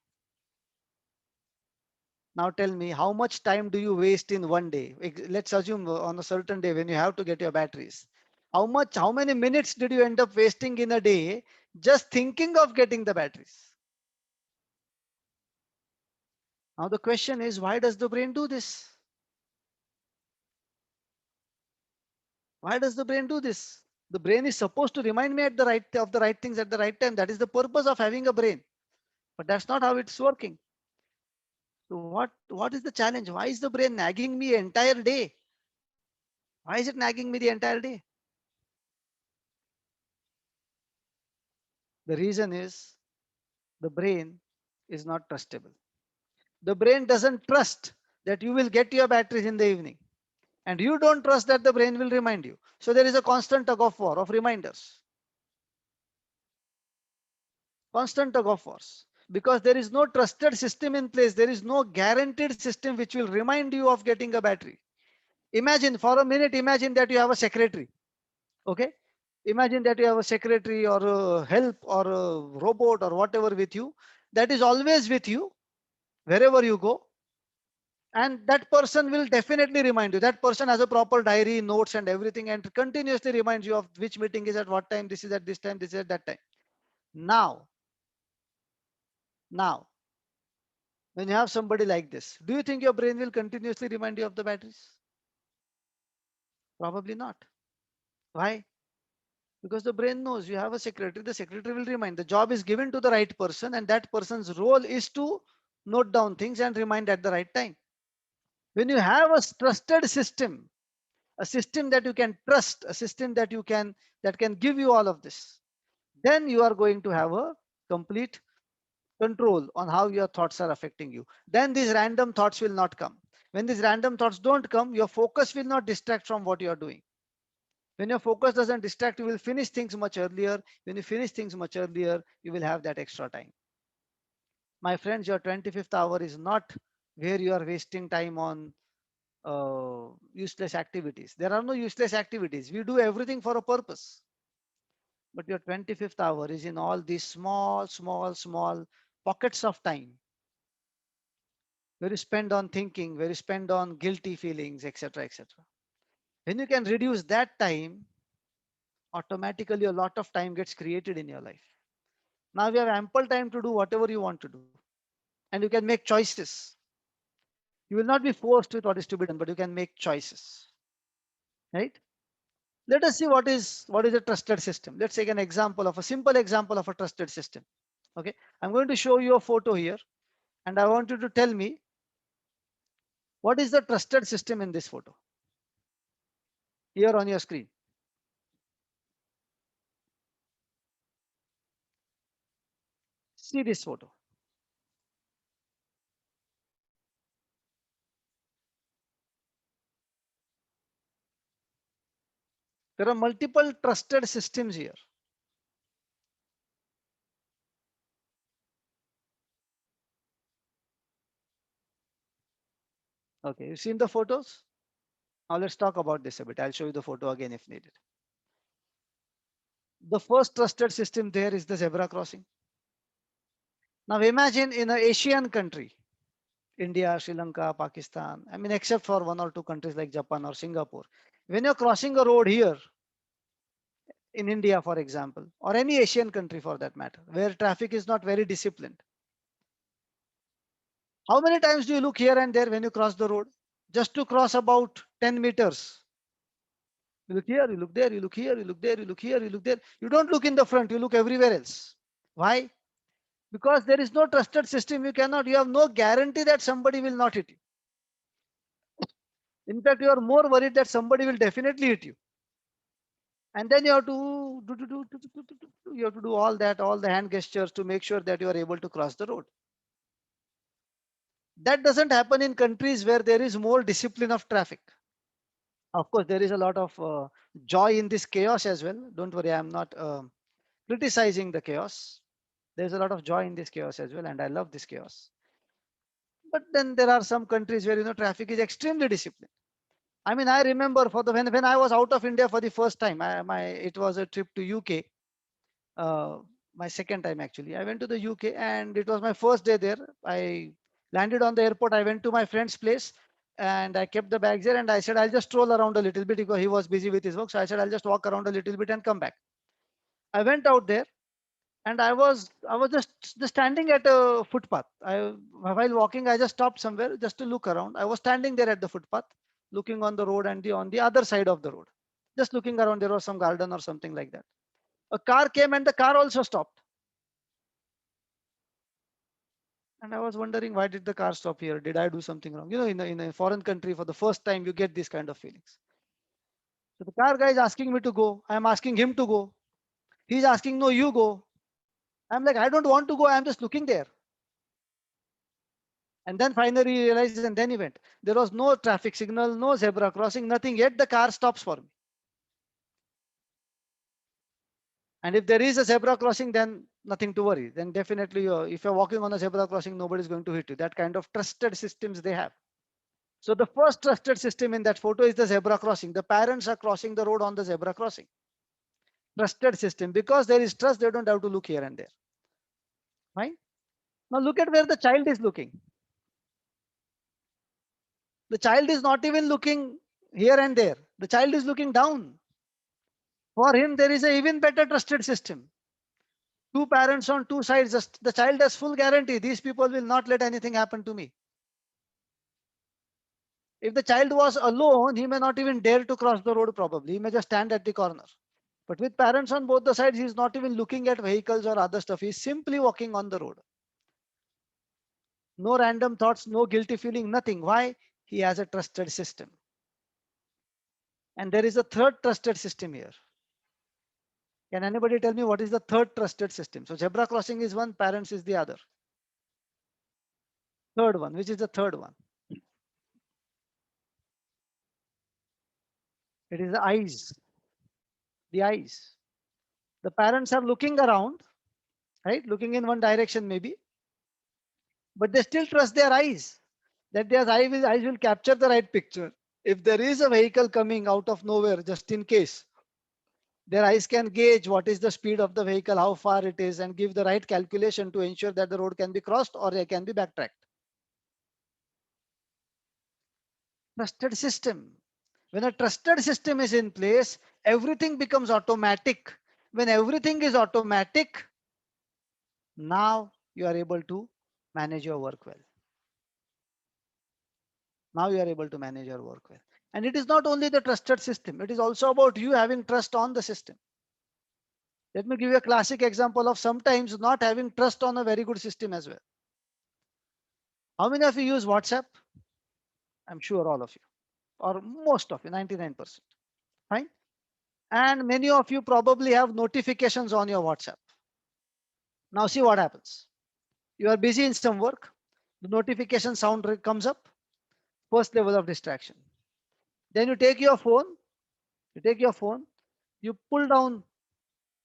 Now tell me, how much time do you waste in one day? Let's assume on a certain day when you have to get your batteries. How many minutes did you end up wasting in a day just thinking of getting the batteries? Now the question is, why does the brain do this? Why does the brain do this? The brain is supposed to remind me at the right things at the right time. That is the purpose of having a brain. But that's not how it's working. So what is the challenge? Why is the brain nagging me entire day? Why is it nagging me the entire day? The reason is the brain is not trustable. The brain doesn't trust that you will get your batteries in the evening. And you don't trust that the brain will remind you. So there is a constant tug of war of reminders. Constant tug of wars. Because there is no trusted system in place. There is no guaranteed system which will remind you of getting a battery. Imagine for a minute, imagine that you have a secretary. Okay. Imagine that you have a secretary or a help or a robot or whatever with you that is always with you wherever you go. And that person will definitely remind you. That person has a proper diary, notes, and everything, and continuously reminds you of which meeting is at what time, this is at this time, this is at that time. Now, now, when you have somebody like this, do you think your brain will continuously remind you of the batteries? Probably not. Why? Because the brain knows you have a secretary. The secretary will remind. The job is given to the right person, and that person's role is to note down things and remind at the right time. When you have a trusted system, a system that you can trust, a system that can give you all of this, then you are going to have a complete control on how your thoughts are affecting you. Then these random thoughts will not come. When these random thoughts don't come, your focus will not distract from what you are doing. When your focus doesn't distract, you will finish things much earlier. When you finish things much earlier, you will have that extra time. My friends, your 25th hour is not where you are wasting time on useless activities. There are no useless activities. We do everything for a purpose. But your 25th hour is in all these small pockets of time where you spend on thinking, where you spend on guilty feelings, etc., etc. When you can reduce that time, automatically a lot of time gets created in your life. Now you have ample time to do whatever you want to do, and you can make choices. You will not be forced with what is to be done, but you can make choices, right? Let us see what is a trusted system. Let's take an example of a simple example of a trusted system. Okay, I'm going to show you a photo here, and I want you to tell me what is the trusted system in this photo here on your screen. See this photo. There are multiple trusted systems here. Okay, you've seen the photos. Now let's talk about this a bit. I'll show you the photo again if needed. The first trusted system there is the zebra crossing. Now imagine in an Asian country, India, Sri Lanka, Pakistan, I mean, except for one or two countries like Japan or Singapore. When you're crossing a road here in India, for example, or any Asian country for that matter, where traffic is not very disciplined, how many times do you look here and there when you cross the road? Just to cross about 10 meters. You look here, you look there, you look here, you look there, you look here, you look there. You don't look in the front, you look everywhere else. Why? Because there is no trusted system. You have no guarantee that somebody will not hit you. In fact, you are more worried that somebody will definitely hit you. And then you have to you have to do all that, all the hand gestures to make sure that you are able to cross the road. That doesn't happen in countries where there is more discipline of traffic. Of course, there is a lot of joy in this chaos as well. Don't worry, I'm not criticizing the chaos. There's a lot of joy in this chaos as well, and I love this chaos. But then there are some countries where traffic is extremely disciplined. I mean, I remember for the when I was out of India for the first time, it was a trip to UK. Uh, my second time actually. I went to the UK and it was my first day there. I landed on the airport. I went to my friend's place and I kept the bags there and I said I'll just stroll around a little bit because he was busy with his work. So I said I'll just walk around a little bit and come back. I went out there and I was just standing at a footpath. While walking, I just stopped somewhere just to look around. I was standing there at the footpath, looking on the road and on the other side of the road, just looking around. There was some garden or something like that. A car came and the car also stopped. And I was wondering, why did the car stop here? Did I do something wrong? In a foreign country, for the first time, you get these kind of feelings. So the car guy is asking me to go. I'm asking him to go. He's asking, no, you go. I'm like, I don't want to go. I'm just looking there. And then finally he realized, and then he went. There was no traffic signal, no zebra crossing, nothing. Yet the car stops for me. And if there is a zebra crossing, then nothing to worry. Then definitely, if you're walking on a zebra crossing, nobody's going to hit you. That kind of trusted systems they have. So the first trusted system in that photo is the zebra crossing. The parents are crossing the road on the zebra crossing. Trusted system. Because there is trust, they don't have to look here and there. Right? Now look at where the child is looking. The child is not even looking here and there. The child is looking down. For him, there is a even better trusted system. Two parents on two sides. The child has full guarantee. These people will not let anything happen to me. If the child was alone, he may not even dare to cross the road probably. He may just stand at the corner. But with parents on both the sides, he's not even looking at vehicles or other stuff. He's simply walking on the road. No random thoughts, no guilty feeling, nothing. Why? He has a trusted system. And there is a third trusted system here. Can anybody tell me what is the third trusted system? So zebra crossing is one, parents is the other. Third one, which is the third one? It is the eyes. The eyes. The parents are looking around, right? Looking in one direction maybe, but they still trust their eyes that their eyes will capture the right picture. If there is a vehicle coming out of nowhere, just in case, their eyes can gauge what is the speed of the vehicle, how far it is, and give the right calculation to ensure that the road can be crossed or it can be backtracked. Trusted system. When a trusted system is in place, everything becomes automatic. When everything is automatic, now you are able to manage your work well. Now you are able to manage your work well. And it is not only the trusted system, it is also about you having trust on the system. Let me give you a classic example of sometimes not having trust on a very good system as well. How many of you use WhatsApp? I'm sure all of you, or most of you, 99%. Fine. And many of you probably have notifications on your WhatsApp. Now see what happens. You are busy in some work. The notification sound comes up. First level of distraction. Then you take your phone. You take your phone. You pull down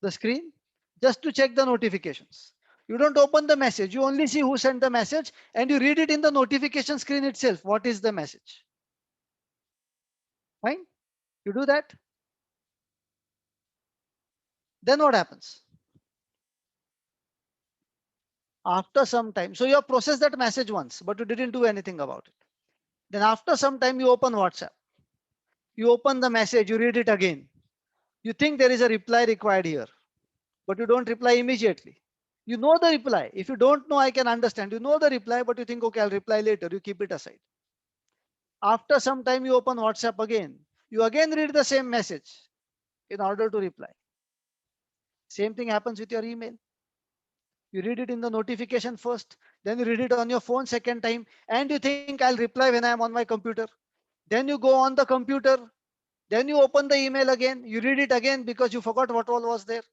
the screen just to check the notifications. You don't open the message. You only see who sent the message and you read it in the notification screen itself. What is the message? Fine. You do that. Then what happens? After some time, so you have processed that message once, but you didn't do anything about it. Then after some time, you open WhatsApp. You open the message, you read it again. You think there is a reply required here, but you don't reply immediately. You know the reply. If you don't know, I can understand. You know the reply, but you think, okay, I'll reply later. You keep it aside. After some time, you open WhatsApp again. You again read the same message in order to reply. Same thing happens with your email. You read it in the notification first, then you read it on your phone second time, and you think I'll reply when I'm on my computer. Then you go on the computer, then you open the email again, you read it again because you forgot what all was there.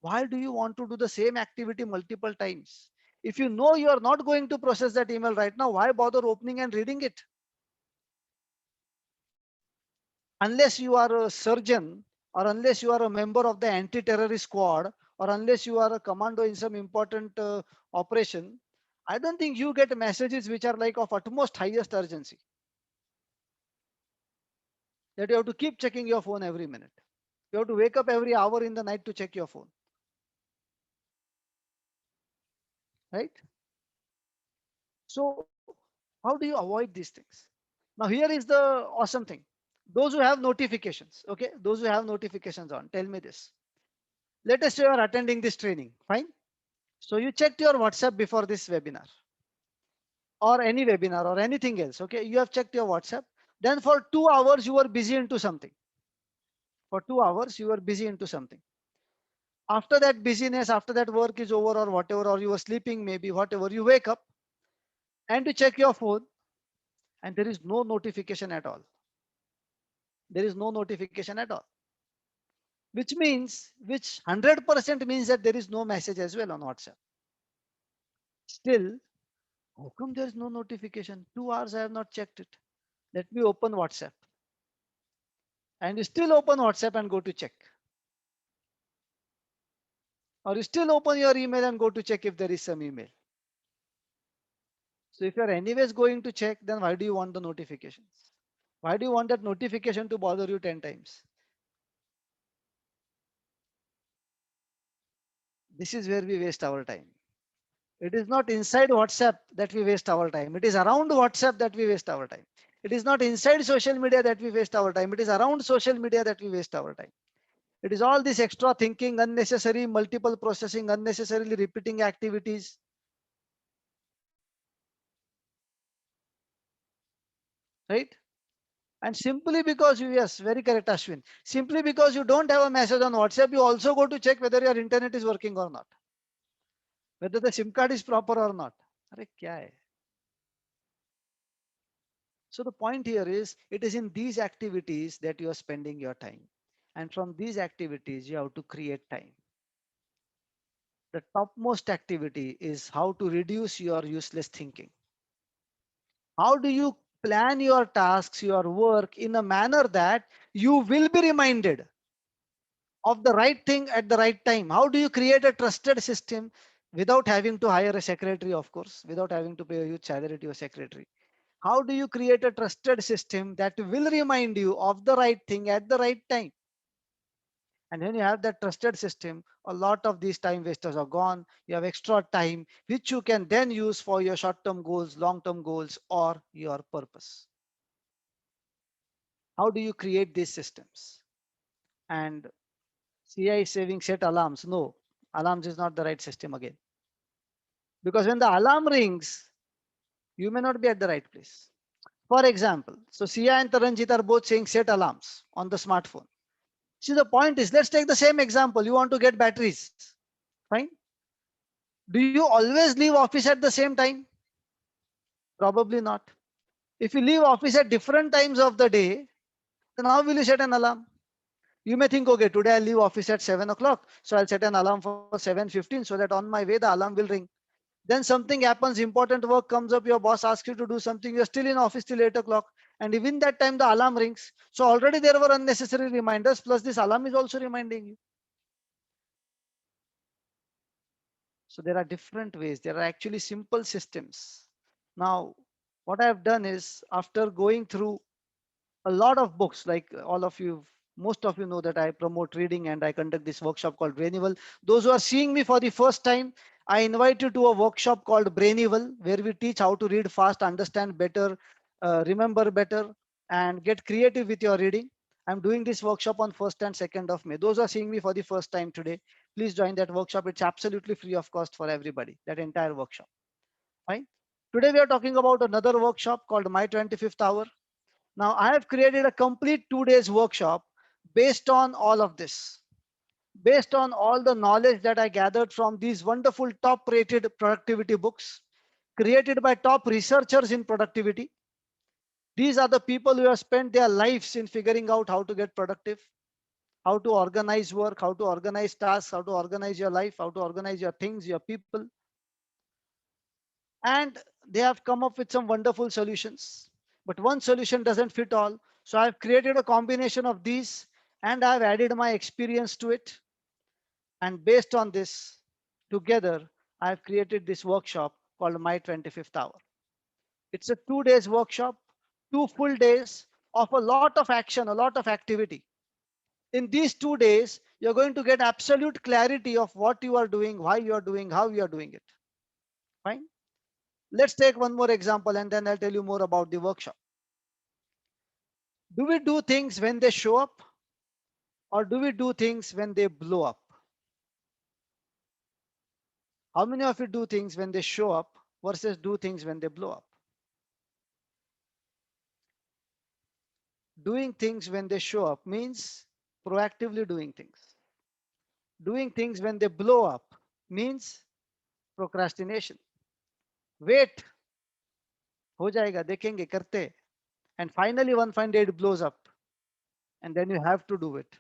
Why do you want to do the same activity multiple times? If you know you are not going to process that email right now, why bother opening and reading it? Unless you are a surgeon, or unless you are a member of the anti-terrorist squad, or unless you are a commando in some important operation, I don't think you get messages which are like of utmost highest urgency, that you have to keep checking your phone every minute. You have to wake up every hour in the night to check your phone, right? So how do you avoid these things? Now here is the awesome thing. Those who have notifications, okay, those who have notifications on, tell me this. Let us say you are attending this training, fine. So you checked your WhatsApp before this webinar or any webinar or anything else. Okay. You have checked your WhatsApp. Then for 2 hours, you were busy into something. For 2 hours, you were busy into something. After that busyness, after that work is over or whatever, or you were sleeping, maybe whatever, you wake up and you check your phone and there is no notification at all. There is no notification at all, which 100% means that there is no message as well on WhatsApp. Still, how come there is no notification? 2 hours I have not checked it. Let me open WhatsApp. And you still open WhatsApp and go to check. Or you still open your email and go to check if there is some email. So if you're anyways going to check, then why do you want the notifications? Why do you want that notification to bother you 10 times? This is where we waste our time. It is not inside WhatsApp that we waste our time. It is around WhatsApp that we waste our time. It is not inside social media that we waste our time. It is around social media that we waste our time. It is all this extra thinking, unnecessary multiple processing, unnecessarily repeating activities. Right? And simply because you, yes, very correct, Ashwin. Simply because you don't have a message on WhatsApp, you also go to check whether your internet is working or not, whether the SIM card is proper or not. Arey, kya hai? So the point here is, it is in these activities that you are spending your time. And from these activities, you have to create time. The topmost activity is how to reduce your useless thinking. How do you plan your tasks, your work in a manner that you will be reminded of the right thing at the right time? How do you create a trusted system without having to hire a secretary, of course, without having to pay a huge salary to your secretary? How do you create a trusted system that will remind you of the right thing at the right time? And when you have that trusted system, a lot of these time wasters are gone. You have extra time, which you can then use for your short term goals, long term goals, or your purpose. How do you create these systems? And CI is saving set alarms. No, alarms is not the right system again. Because when the alarm rings, you may not be at the right place. For example, so Sia and Taranjit are both saying set alarms on the smartphone. See, the point is, let's take the same example. You want to get batteries. Fine. Do you always leave office at the same time? Probably not. If you leave office at different times of the day, then how will you set an alarm? You may think, okay, today I'll leave office at 7 o'clock. So I'll set an alarm for 7:15 so that on my way the alarm will ring. Then something happens, important work comes up, your boss asks you to do something, you're still in office till 8 o'clock. And even that time the alarm rings. So already there were unnecessary reminders, plus this alarm is also reminding you. So there are different ways. There are actually simple systems. Now, what I have done is, after going through a lot of books, like all of you, most of you know that I promote reading and I conduct this workshop called Brainival. Those who are seeing me for the first time, I invite you to a workshop called Brainival, where we teach how to read fast, understand better, remember better, and get creative with your reading. I'm doing this workshop on 1st and 2nd of May. Those who are seeing me for the first time today, please join that workshop. It's absolutely free of cost for everybody, that entire workshop. Fine. Today we are talking about another workshop called My 25th Hour. Now I have created a complete 2 days workshop based on all of this, based on all the knowledge that I gathered from these wonderful top rated productivity books created by top researchers in productivity. These are the people who have spent their lives in figuring out how to get productive, how to organize work, how to organize tasks, how to organize your life, how to organize your things, your people. And they have come up with some wonderful solutions. But one solution doesn't fit all. So I've created a combination of these and I've added my experience to it. And based on this, together, I've created this workshop called My 25th Hour. It's a 2 days workshop, 2 full days of a lot of action, a lot of activity. In these 2 days, you're going to get absolute clarity of what you are doing, why you are doing, how you are doing it. Fine. Let's take one more example and then I'll tell you more about the workshop. Do we do things when they show up, or do we do things when they blow up? How many of you do things when they show up versus do things when they blow up? Doing things when they show up means proactively doing things. Doing things when they blow up means procrastination. Wait, हो जाएगा, देखेंगे, करते. And finally one fine day it blows up and then you have to do it.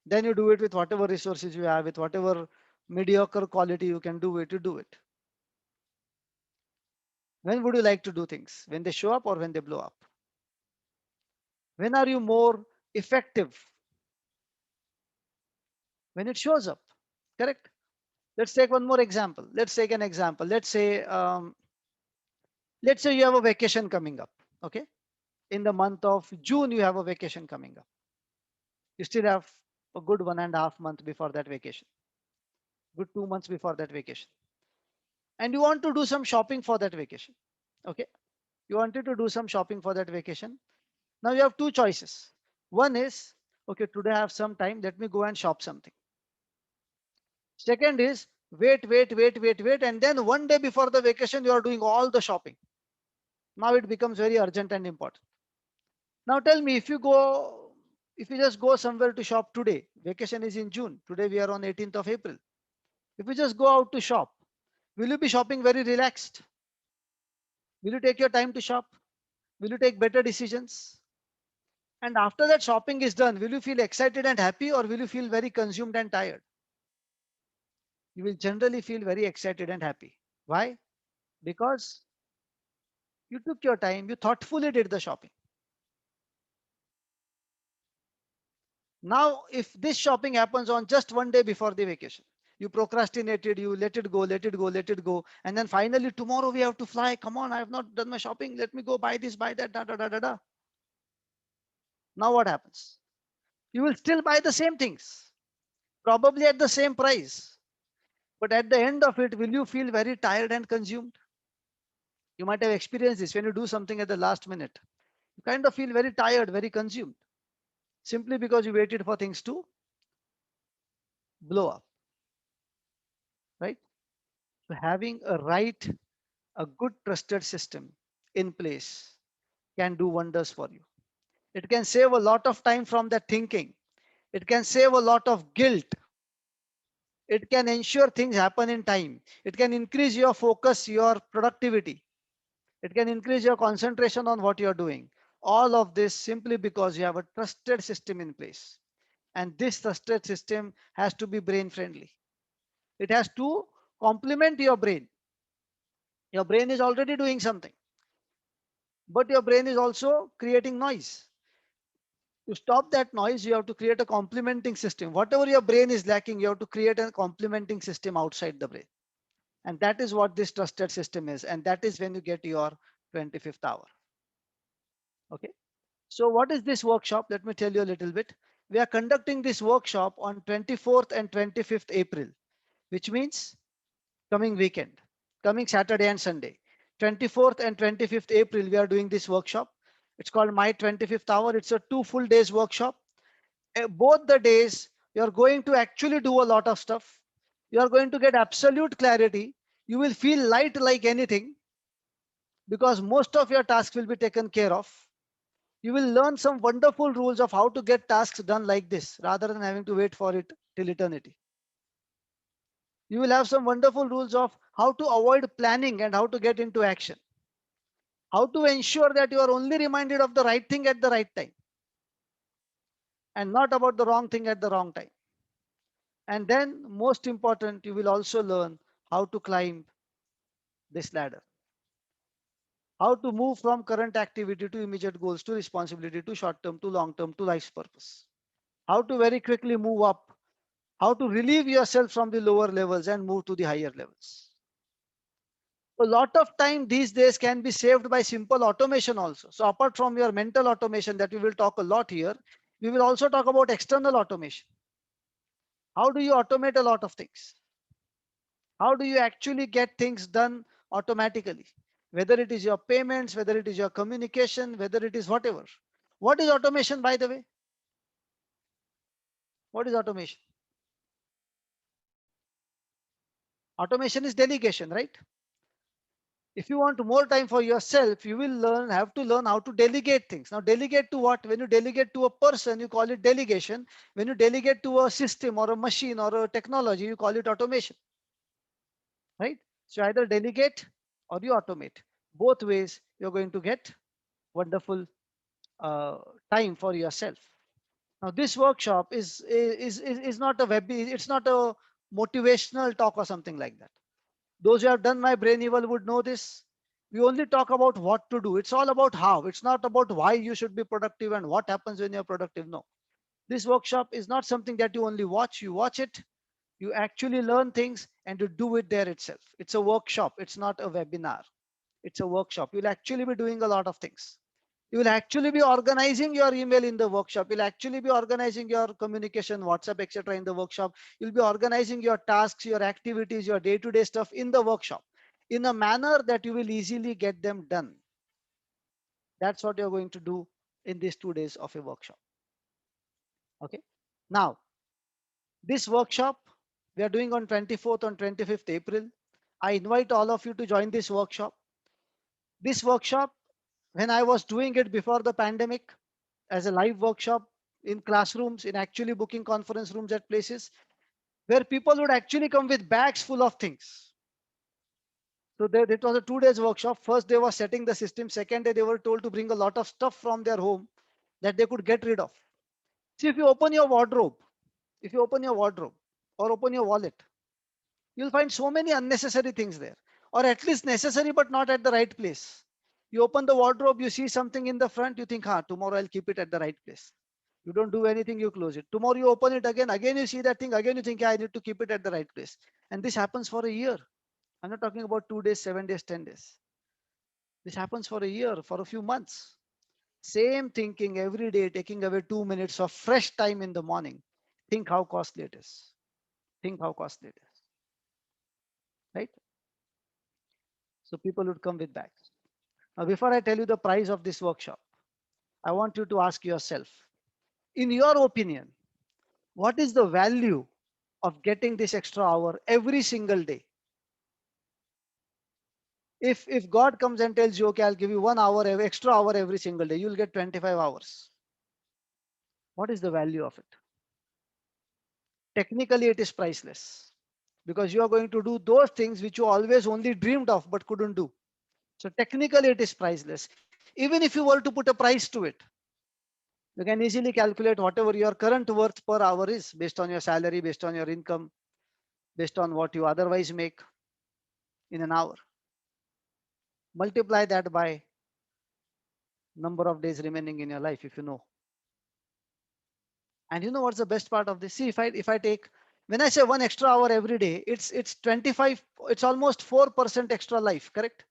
Then you do it with whatever resources you have, with whatever mediocre quality you can do it, you do it. When would you like to do things? When they show up or when they blow up? When are you more effective? When it shows up, correct? Let's take one more example. Let's take an example. Let's say you have a vacation coming up. Okay. In the month of June, you have a vacation coming up. You still have a good 1.5 months before that vacation, good 2 months before that vacation. And you want to do some shopping for that vacation. Okay. You wanted to do some shopping for that vacation. Now you have two choices. One is, okay, today I have some time. Let me go and shop something. Second is, wait. And then one day before the vacation, you are doing all the shopping. Now it becomes very urgent and important. Now tell me, if you just go somewhere to shop today, vacation is in June. Today we are on 18th of April. If you just go out to shop, will you be shopping very relaxed? Will you take your time to shop? Will you take better decisions? And after that shopping is done, will you feel excited and happy, or will you feel very consumed and tired? You will generally feel very excited and happy. Why? Because you took your time, you thoughtfully did the shopping. Now, if this shopping happens on just one day before the vacation, you procrastinated, you let it go, let it go, let it go, and then finally tomorrow we have to fly. Come on, I have not done my shopping. Let me go buy this, buy that, da da da da da. Now what happens? You will still buy the same things, probably at the same price. But at the end of it, will you feel very tired and consumed? You might have experienced this when you do something at the last minute. You kind of feel very tired, very consumed, simply because you waited for things to blow up, right? So having a good trusted system in place can do wonders for you. It can save a lot of time from that thinking. It can save a lot of guilt. It can ensure things happen in time. It can increase your focus, your productivity. It can increase your concentration on what you're doing. All of this simply because you have a trusted system in place. And this trusted system has to be brain friendly. It has to complement your brain. Your brain is already doing something, but your brain is also creating noise. To stop that noise, you have to create a complementing system. Whatever your brain is lacking, you have to create a complementing system outside the brain. And that is what this trusted system is. And that is when you get your 25th hour. Okay. So what is this workshop? Let me tell you a little bit. We are conducting this workshop on 24th and 25th April, which means coming weekend, coming Saturday and Sunday. 24th and 25th April, we are doing this workshop. It's called My 25th Hour. It's a 2 full days workshop. Both the days, you're going to actually do a lot of stuff. You're going to get absolute clarity. You will feel light like anything because most of your tasks will be taken care of. You will learn some wonderful rules of how to get tasks done like this rather than having to wait for it till eternity. You will have some wonderful rules of how to avoid planning and how to get into action. How to ensure that you are only reminded of the right thing at the right time and not about the wrong thing at the wrong time. And then, most important, you will also learn how to climb this ladder, how to move from current activity to immediate goals, to responsibility, to short term, to long term, to life's purpose. How to very quickly move up, how to relieve yourself from the lower levels and move to the higher levels. A lot of time these days can be saved by simple automation also. So apart from your mental automation that we will talk a lot here, we will also talk about external automation. How do you automate a lot of things? How do you actually get things done automatically? Whether it is your payments, whether it is your communication, whether it is whatever. What is automation, by the way? What is automation? Automation is delegation, right? If you want more time for yourself, you will have to learn how to delegate things. Now, delegate to what? When you delegate to a person, you call it delegation. When you delegate to a system or a machine or a technology, you call it automation, right? So either delegate or you automate. Both ways, you're going to get wonderful uh, time for yourself. Now, this workshop is not a it's not a motivational talk or something like that. Those who have done my brain evil would know this. We only talk about what to do. It's all about how. It's not about why you should be productive and what happens when you're productive. No. This workshop is not something that you only watch. You watch it, you actually learn things, and you do it there itself. It's a workshop. It's not a webinar. It's a workshop. You'll actually be doing a lot of things. You will actually be organizing your email in the workshop. You'll actually be organizing your communication, WhatsApp, etc. in the workshop. You'll be organizing your tasks, your activities, your day-to-day stuff in the workshop in a manner that you will easily get them done. That's what you're going to do in these 2 days of a workshop. Okay. Now, this workshop we are doing on 24th and 25th April. I invite all of you to join this workshop. This workshop When I was doing it before the pandemic as a live workshop in classrooms, in actually booking conference rooms at places where people would actually come with bags full of things. So it was a 2 days workshop. First day was setting the system. Second day they were told to bring a lot of stuff from their home that they could get rid of. See, if you open your wardrobe, if you open your wardrobe or open your wallet, you'll find so many unnecessary things there, or at least necessary but not at the right place. You open the wardrobe, you see something in the front, you think, tomorrow I'll keep it at the right place. You don't do anything, you close it. Tomorrow you open it again you see that thing, again you think, yeah, I need to keep it at the right place. And this happens for a year. I'm not talking about 2 days, 7 days, 10 days. This happens for a year, for a few months. Same thinking every day, taking away 2 minutes of fresh time in the morning. Think how costly it is. Think how costly it is, right? So people would come with bags. Now, before I tell you the price of this workshop, I want you to ask yourself, in your opinion, what is the value of getting this extra hour every single day? If God comes and tells you, okay, I'll give you 1 hour, extra hour every single day, you'll get 25 hours. What is the value of it? Technically, it is priceless because you are going to do those things which you always only dreamed of but couldn't do. So technically, it is priceless. Even if you were to put a price to it, you can easily calculate whatever your current worth per hour is based on your salary, based on your income, based on what you otherwise make in an hour. Multiply that by number of days remaining in your life if you know. And you know what's the best part of this? See, if I take, when I say one extra hour every day, it's 25, it's almost 4% extra life, correct?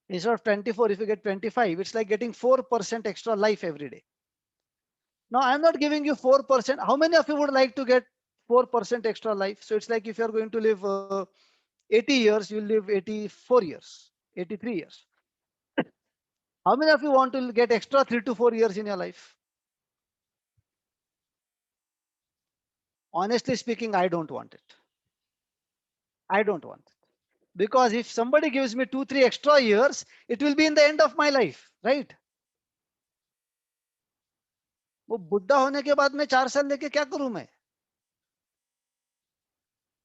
Instead of 24, if you get 25, it's like getting 4% extra life every day. Now, I'm not giving you 4%. How many of you would like to get 4% extra life? So it's like if you're going to live 80 years, you'll live 84 years, 83 years. How many of you want to get extra 3 to 4 years in your life? Honestly speaking, I don't want it. I don't want it. Because if somebody gives me 2, 3 extra years, it will be in the end of my life, right? वो बुढ़ा होने के बाद मैं 4 साल लेके क्या करूं मैं?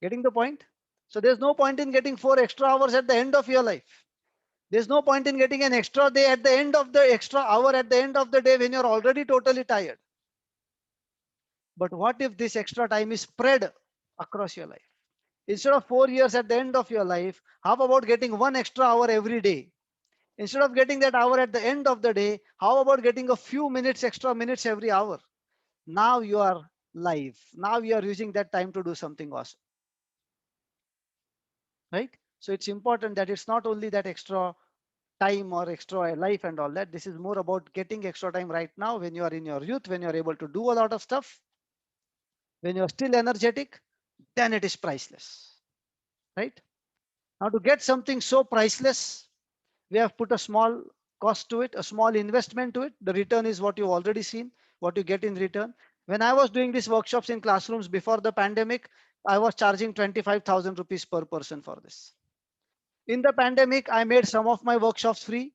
Getting the point? So there's no point in getting 4 extra hours at the end of your life. There's no point in getting an extra day at the end of the extra hour at the end of the day when you're already totally tired. But what if this extra time is spread across your life? Instead of 4 years at the end of your life, how about getting 1 extra hour every day? Instead of getting that hour at the end of the day, how about getting a few minutes, extra minutes every hour? Now you are live. Now you are using that time to do something awesome, right? So it's important that it's not only that extra time or extra life and all that. This is more about getting extra time right now when you are in your youth, when you're able to do a lot of stuff, when you're still energetic, then it is priceless, right? Now to get something so priceless, we have put a small cost to it, a small investment to it. The return is what you've already seen, what you get in return. When I was doing these workshops in classrooms before the pandemic, I was charging 25,000 rupees per person for this. In the pandemic, I made some of my workshops free.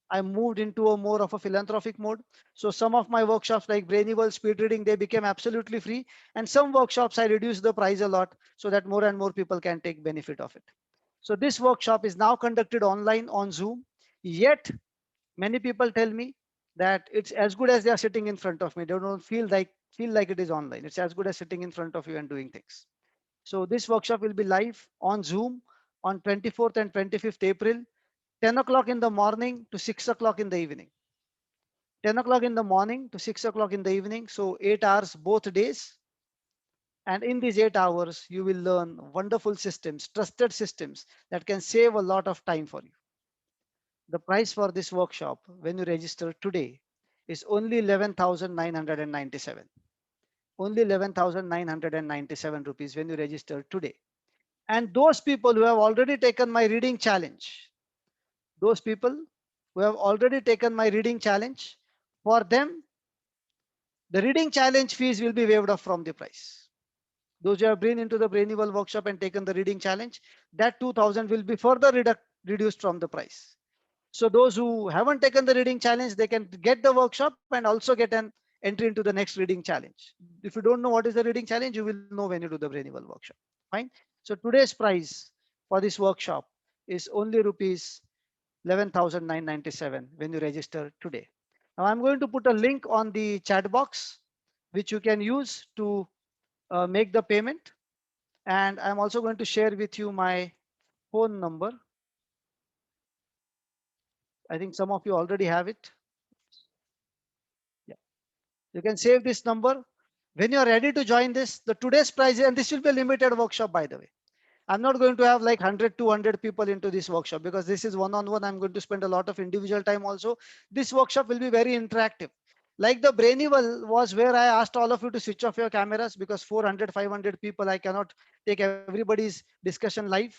I moved into a more of a philanthropic mode. So some of my workshops like Brainy speed reading, they became absolutely free. And some workshops, I reduced the price a lot so that more and more people can take benefit of it. So this workshop is now conducted online on Zoom. Yet many people tell me that it's as good as they are sitting in front of me. They don't feel like it is online. It's as good as sitting in front of you and doing things. So this workshop will be live on Zoom on 24th and 25th April, 10 o'clock in the morning to 6 o'clock in the evening. 10 o'clock in the morning to 6 o'clock in the evening. So 8 hours both days. And in these 8 hours, you will learn wonderful systems, trusted systems that can save a lot of time for you. The price for this workshop, when you register today, is only 11,997. Only 11,997 rupees when you register today. And those people who have already taken my reading challenge, those people who have already taken my reading challenge, for them, the reading challenge fees will be waived off from the price. Those who have been into the Brainy workshop and taken the reading challenge, that 2,000 will be further reduced from the price. So those who haven't taken the reading challenge, they can get the workshop and also get an entry into the next reading challenge. If you don't know what is the reading challenge, you will know when you do the Brainival workshop. Fine. So today's price for this workshop is only rupees 11,997 when you register today. Now I'm going to put a link on the chat box, which you can use to make the payment. And I'm also going to share with you my phone number. I think some of you already have it. Yeah. You can save this number. When you're ready to join this, the today's price, and this will be a limited workshop, by the way. I'm not going to have like 100, 200 people into this workshop because this is one-on-one. I'm going to spend a lot of individual time also. This workshop will be very interactive. Like the Brainival was where I asked all of you to switch off your cameras because 400, 500 people, I cannot take everybody's discussion live.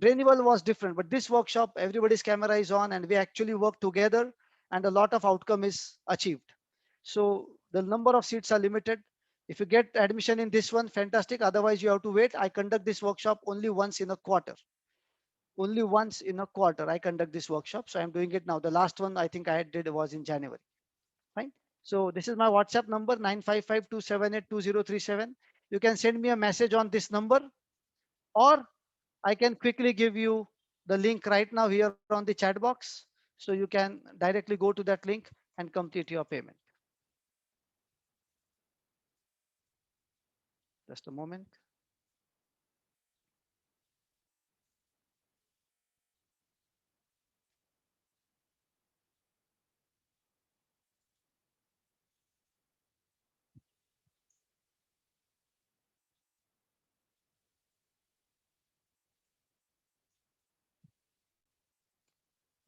Brainival was different, but this workshop, everybody's camera is on and we actually work together and a lot of outcome is achieved. So the number of seats are limited. If you get admission in this one, fantastic. Otherwise, you have to wait. I conduct this workshop only once in a quarter. Only once in a quarter, I conduct this workshop. So I'm doing it now. The last one I think I did was in January. Fine. So this is my WhatsApp number 955-278-2037. You can send me a message on this number, or I can quickly give you the link right now here on the chat box. So you can directly go to that link and complete your payment. Just a moment.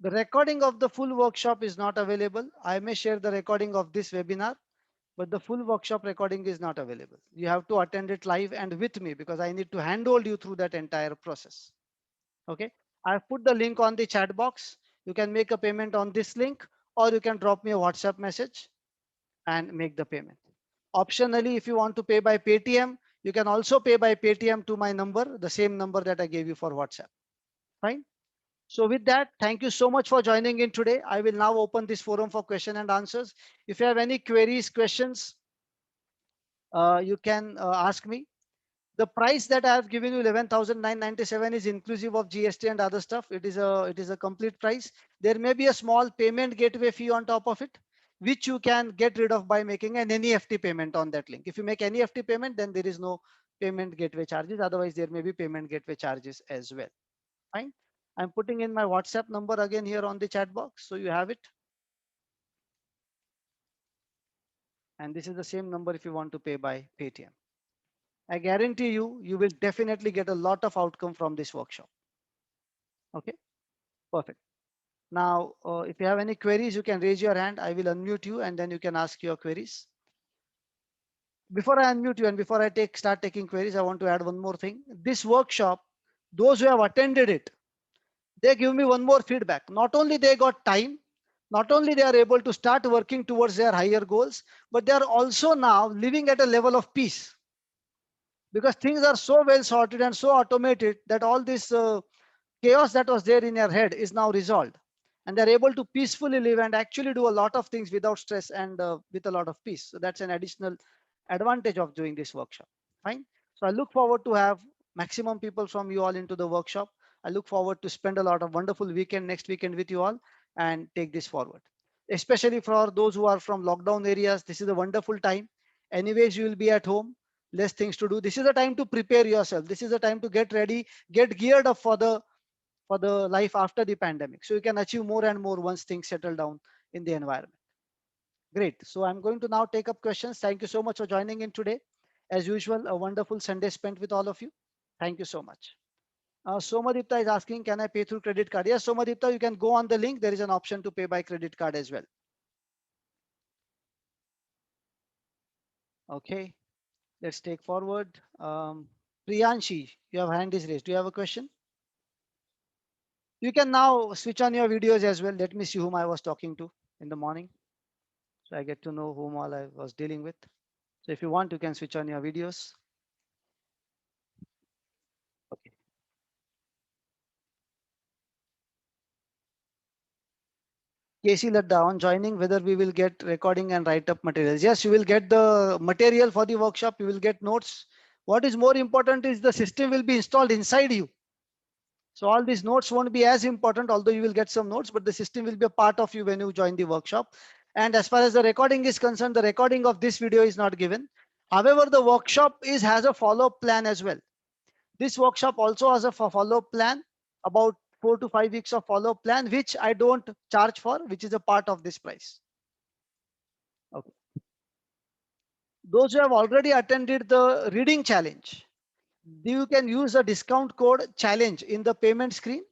The recording of the full workshop is not available. I may share the recording of this webinar, but the full workshop recording is not available. You have to attend it live and with me because I need to handhold you through that entire process. Okay. I've put the link on the chat box. You can make a payment on this link, or you can drop me a WhatsApp message and make the payment. Optionally, if you want to pay by Paytm, you can also pay by Paytm to my number, the same number that I gave you for WhatsApp. Fine. So with that, thank you so much for joining in today. I will now open this forum for question and answers. If you have any queries, questions, you can ask me. The price that I have given you 11,997 is inclusive of GST and other stuff. It is a complete price. There may be a small payment gateway fee on top of it, which you can get rid of by making an NEFT payment on that link. If you make NEFT payment, then there is no payment gateway charges. Otherwise, there may be payment gateway charges as well. Fine. I'm putting in my WhatsApp number again here on the chat box, so you have it. And this is the same number if you want to pay by Paytm. I guarantee you, you will definitely get a lot of outcome from this workshop. Okay, perfect. Now, if you have any queries, you can raise your hand. I will unmute you and then you can ask your queries. Before I unmute you and before I start taking queries, I want to add one more thing. This workshop, those who have attended it, they give me one more feedback. Not only they got time, not only they are able to start working towards their higher goals, but they are also now living at a level of peace because things are so well sorted and so automated that all this chaos that was there in your head is now resolved, and they're able to peacefully live and actually do a lot of things without stress and with a lot of peace. So that's an additional advantage of doing this workshop. Fine. So I look forward to have maximum people from you all into the workshop. I look forward to spend a lot of wonderful weekend next weekend with you all and take this forward, especially for those who are from lockdown areas. This is a wonderful time. Anyways, you will be at home, less things to do. This is a time to prepare yourself. This is a time to get ready, get geared up for the life after the pandemic. So you can achieve more and more once things settle down in the environment. Great. So I'm going to now take up questions. Thank you so much for joining in today. As usual, a wonderful Sunday spent with all of you. Thank you so much. Somadipta is asking, can I pay through credit card? Yes, Somadipta, you can go on the link. There is an option to pay by credit card as well. Okay, let's take forward. Priyanshi, your hand is raised. Do you have a question? You can now switch on your videos as well. Let me see whom I was talking to in the morning, so I get to know whom all I was dealing with. So if you want, you can switch on your videos. Okay. Casey Ladda, on joining, whether we will get recording and write up materials. Yes, you will get the material for the workshop. You will get notes. What is more important is the system will be installed inside you. So all these notes won't be as important, although you will get some notes, but the system will be a part of you when you join the workshop. And as far as the recording is concerned, the recording of this video is not given. However, the workshop has a follow-up plan as well. This workshop also has a follow-up plan, about 4 to 5 weeks of follow-up plan, which I don't charge for, which is a part of this price. Okay. Those who have already attended the reading challenge, you can use a discount code challenge in the payment screen.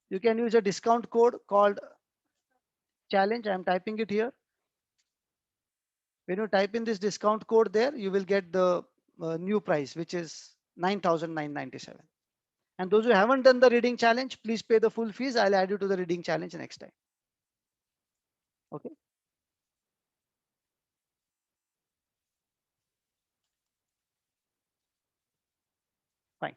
You can use a discount code called challenge. I'm typing it here. When you type in this discount code there, you will get the new price, which is 9,997. And those who haven't done the reading challenge, please pay the full fees. I'll add you to the reading challenge next time. Okay. Fine.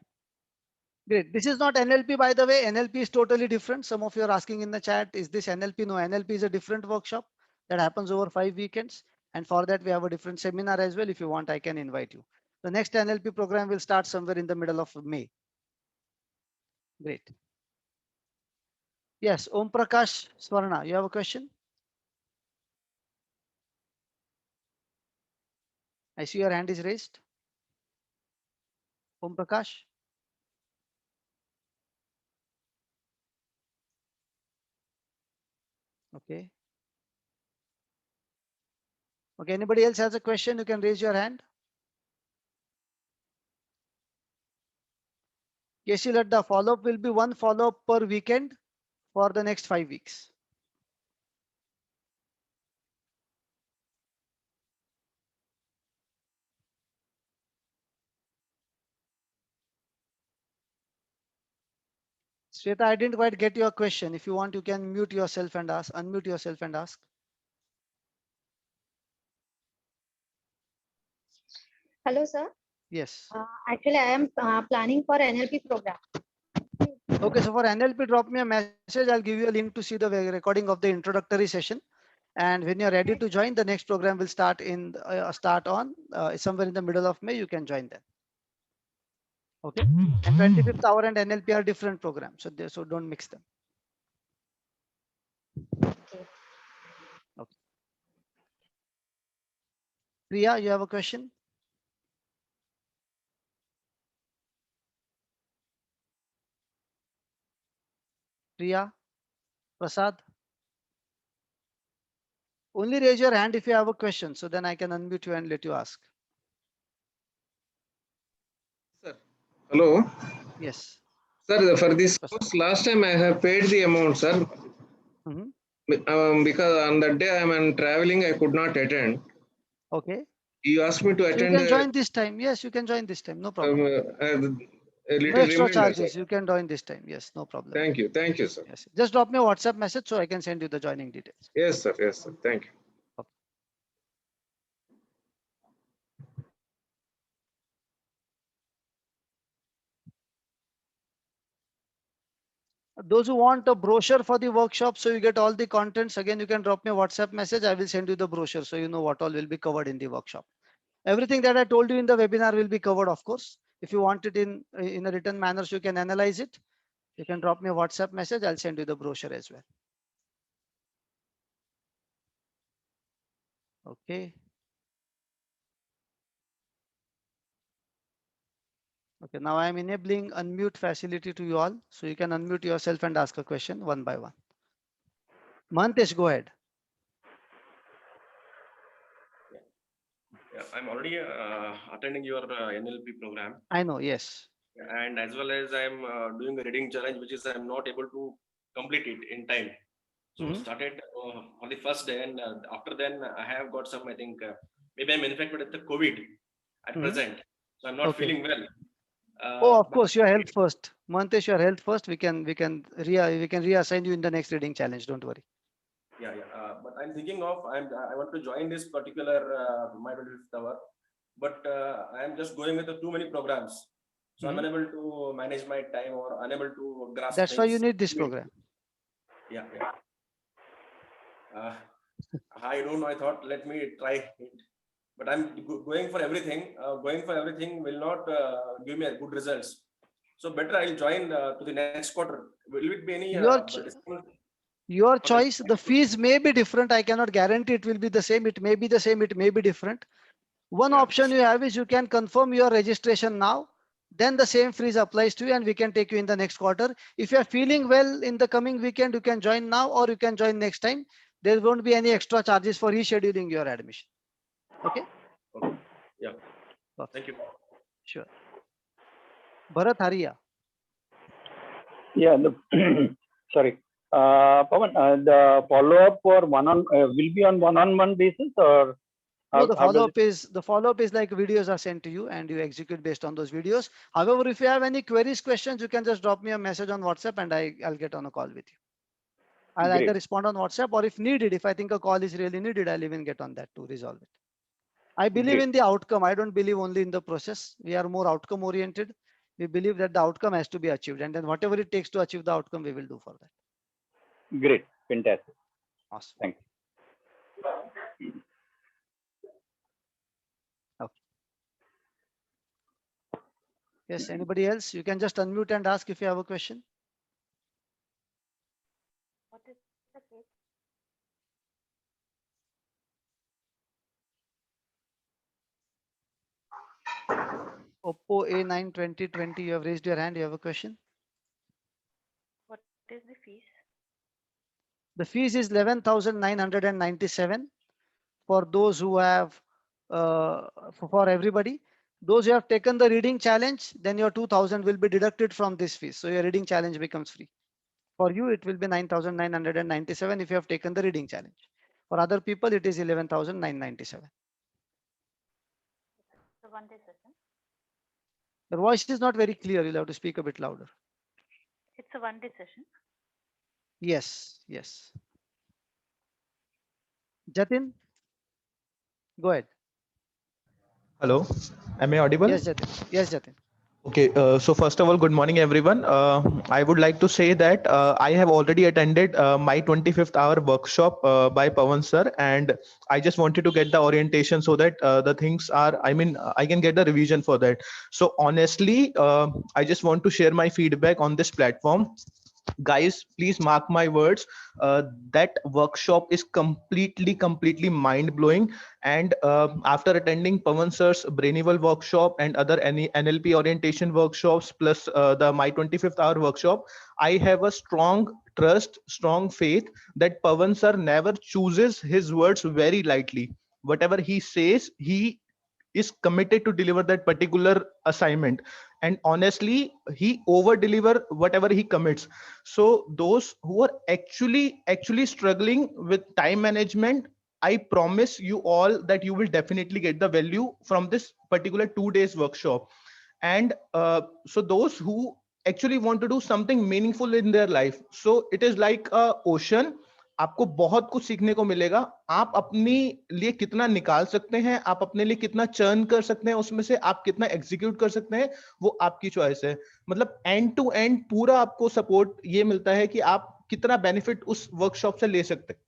Great. This is not NLP, by the way. NLP is totally different. Some of you are asking in the chat, is this NLP? No, NLP is a different workshop that happens over 5 weekends. And for that, we have a different seminar as well. If you want, I can invite you. The next NLP program will start somewhere in the middle of May. Great. Yes, Om Prakash Swarna, you have a question? I see your hand is raised. Om Prakash. Okay. Okay, anybody else has a question? You can raise your hand. Casey Ladda, follow-up will be one follow-up per weekend for the next 5 weeks. Shweta, I didn't quite get your question. If you want, you can mute yourself and ask, unmute yourself and ask. Hello, sir. Yes. Actually, I am planning for NLP program. Okay, so for NLP, drop me a message. I'll give you a link to see the recording of the introductory session. And when you're ready to join, the next program will start somewhere in the middle of May. You can join them. Okay. And 25th hour and NLP are different programs, so don't mix them. Okay. Okay. Priya, you have a question? Priya, Prasad. Only raise your hand if you have a question, so then I can unmute you and let you ask. Sir. Hello. Yes. Sir, for this Prasad. course, last time I have paid the amount, sir. Because on that day I am traveling, I could not attend. Okay. You asked me to So you attend. can join this time. Yes, you can join this time. No problem. A No little extra reminder, charges. sir. You can join this time. Yes, no problem. Thank you. Thank you, sir. Yes. Just drop me a WhatsApp message so I can send you the joining details. Yes, sir. Yes, sir. Thank you. Okay. Those who want a brochure for the workshop, so you get all the contents, again, you can drop me a WhatsApp message. I will send you the brochure so you know what all will be covered in the workshop. Everything that I told you in the webinar will be covered, of course. If you want it in a written manner, so you can analyze it. You can drop me a WhatsApp message. I'll send you the brochure as well. Okay. Okay, now I am enabling unmute facility to you all. So you can unmute yourself and ask a question one by one. Mantesh, go ahead. Yeah, I'm already attending your NLP program. I know, yes. And as well as I'm doing a reading challenge, which is I'm not able to complete it in time. So started on the first day, and after then I have got some, I think, maybe I'm infected with the COVID at present. So I'm not feeling well. Oh, of course, your health first. Mantesh, your health first. We can reassign you in the next reading challenge. Don't worry. Yeah. But I'm thinking of I want to join this particular My 25th Hour, but I am just going with too many programs. So I'm unable to manage my time or unable to grasp That's things. why you need this program. Yeah. uh, I don't know. I thought let me try it, but I'm going for everything. Going for everything will not give me a good results. So better I'll join to the next quarter. Will it be any Your discount your for the choice. The next quarter? fees may be different. I cannot guarantee it will be the same. It may be the same. It may be different. One Yeah. option you have is you can confirm your registration now. Then the same fees applies to you and we can take you in the next quarter. If you are feeling well in the coming weekend, you can join now or you can join next time. There won't be any extra charges for rescheduling your admission. Okay. Okay. Yeah. Perfect. Thank you. Sure. Bharat Haria. Yeah, sorry. Pawan, the follow-up for will be on one-on-one basis, or No, the how does it? follow-up is like videos are sent to you and you execute based on those videos. However, if you have any queries, questions, you can just drop me a message on WhatsApp and I'll get on a call with you. I'll either Great. respond on WhatsApp or if needed, if I think a call is really needed, I'll even get on that to resolve it. I believe Great. in the outcome. I don't believe only in the process. We are more outcome oriented. We believe that the outcome has to be achieved and then whatever it takes to achieve the outcome, we will do for that. Great. Fantastic. Awesome. Thanks. Okay. Yes, anybody else? You can just unmute and ask if you have a question. What is the case? Oppo A9 2020, you have raised your hand. You have a question. What is the fees? The fees is 11,997 for those who have, for everybody. Those who have taken the reading challenge, then your 2,000 will be deducted from this fee. So your reading challenge becomes free. For you, it will be 9,997 if you have taken the reading challenge. For other people, it is 11,997. So 1 day session. Your voice is not very clear. You'll have to speak a bit louder. It's a 1 day session. Yes, yes. Jatin, go ahead. Hello, am I audible? Yes, Jatin. Yes, Jatin. Okay, so first of all, good morning, everyone. I would like to say that I have already attended my 25th hour workshop by Pawan sir, and I just wanted to get the orientation so that the things are, I can get the revision for that. So honestly, I just want to share my feedback on this platform. Guys, please mark my words, that workshop is completely mind-blowing. And after attending Pawan sir's Brainival workshop and other any NLP orientation workshops plus the my 25th hour workshop, I have a strong trust, strong faith that Pawan sir never chooses his words very lightly. Whatever he says, he is committed to deliver that particular assignment, and honestly he over deliver whatever he commits. So those who are actually struggling with time management, I promise you all that you will definitely get the value from this particular 2 days workshop. And so those who actually want to do something meaningful in their life, so it is like a ocean. आपको बहुत कुछ सीखने को मिलेगा. आप अपनी लिए कितना निकाल सकते हैं, आप अपने लिए कितना चर्न कर सकते हैं, उसमें से आप कितना एग्जीक्यूट कर सकते हैं, वो आपकी चॉइस है. मतलब एंड टू एंड पूरा आपको सपोर्ट ये मिलता है कि आप कितना बेनिफिट उस वर्कशॉप से ले सकते हैं.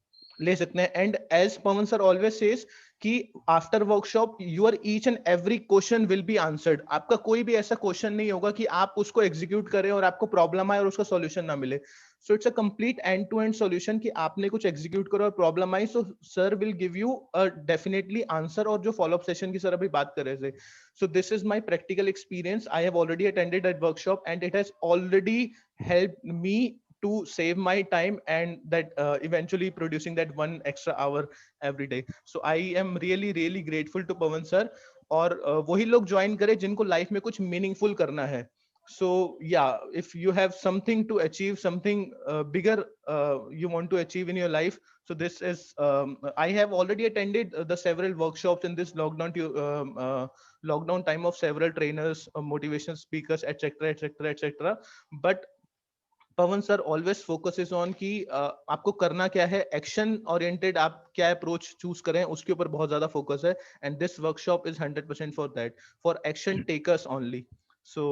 And as Pawan sir always says कि after workshop your each and every question will be answered. आपका कोई भी ऐसा क्वेश्चन नहीं होगा कि आप उसको एग्जीक्यूट करें और आपको प्रॉब्लम आए और उसका सॉल्यूशन ना मिले. So it's a complete end to end solution कि आपने कुछ एग्जीक्यूट करो और प्रॉब्लम आई, so sir will give you a definitely answer. और जो फॉलोअप सेशन की सर अभी बात कर रहे थे, so this is my practical experience. I have already attended that workshop and it has already helped me to save my time and that eventually producing that 1 extra hour every day. So I am really grateful to Pawan sir. और वही लोग join करें जिनको life में कुछ meaningful करना है. So yeah, if you have something to achieve, something bigger you want to achieve in your life, so this is I have already attended the several workshops in this lockdown time of several trainers, motivational speakers, etc. But Pawan sir always focuses on कि आपको करना क्या है, action oriented आप क्या approach choose करें उसके ऊपर बहुत ज्यादा फोकस है. And this workshop is 100% for that, for action takers only. So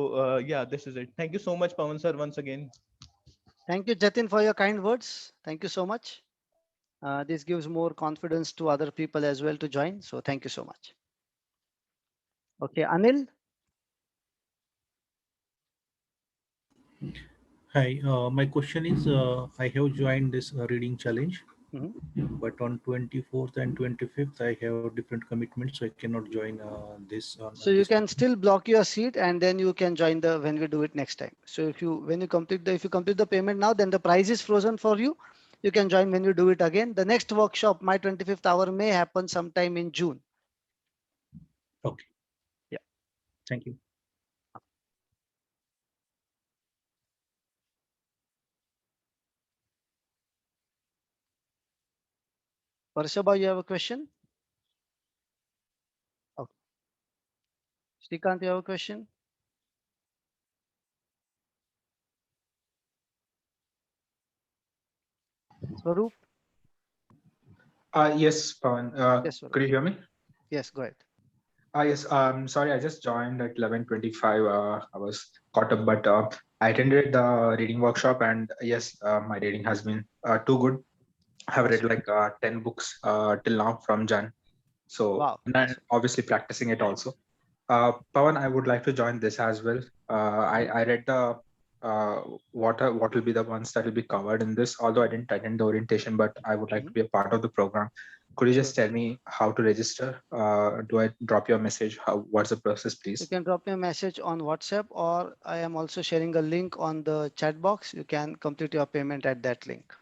yeah, this is it. Thank you so much, Pawan sir, once again. Thank you, Jatin, for your kind words. Thank you so much. This gives more confidence to other people as well to join. So thank you so much. Okay, Anil. Hi, my question is, I have joined this reading challenge, Mhm. but on 24th and 25th, I have different commitments, so I cannot join this on So you this. can still block your seat and then you can join the when we do it next time. So if you complete the payment now, then the price is frozen for you. You can join when you do it again. The next workshop, my 25th hour, may happen sometime in June. Okay. Yeah. Thank you. Parshaba, you have a question? Okay. Srikanth, you have a question? Swaroop? Yes, Pawan. Yes, Swaroop. Could you hear me? Yes, go ahead. Yes. Sorry, I just joined at 11:25. I was caught up, but I attended the reading workshop, and yes, my reading has been too good. I have read like 10 books till now from Jan. So, Wow. and I'm obviously practicing it also. Pawan, I would like to join this as well. I read the what will be the ones that will be covered in this. Although I didn't attend the orientation, but I would like to be a part of the program. Could you just Sure. tell me how to register? Do I drop you a message? What's the process, You please? can drop me a message on WhatsApp, or I am also sharing a link on the chat box. You can complete your payment at that link.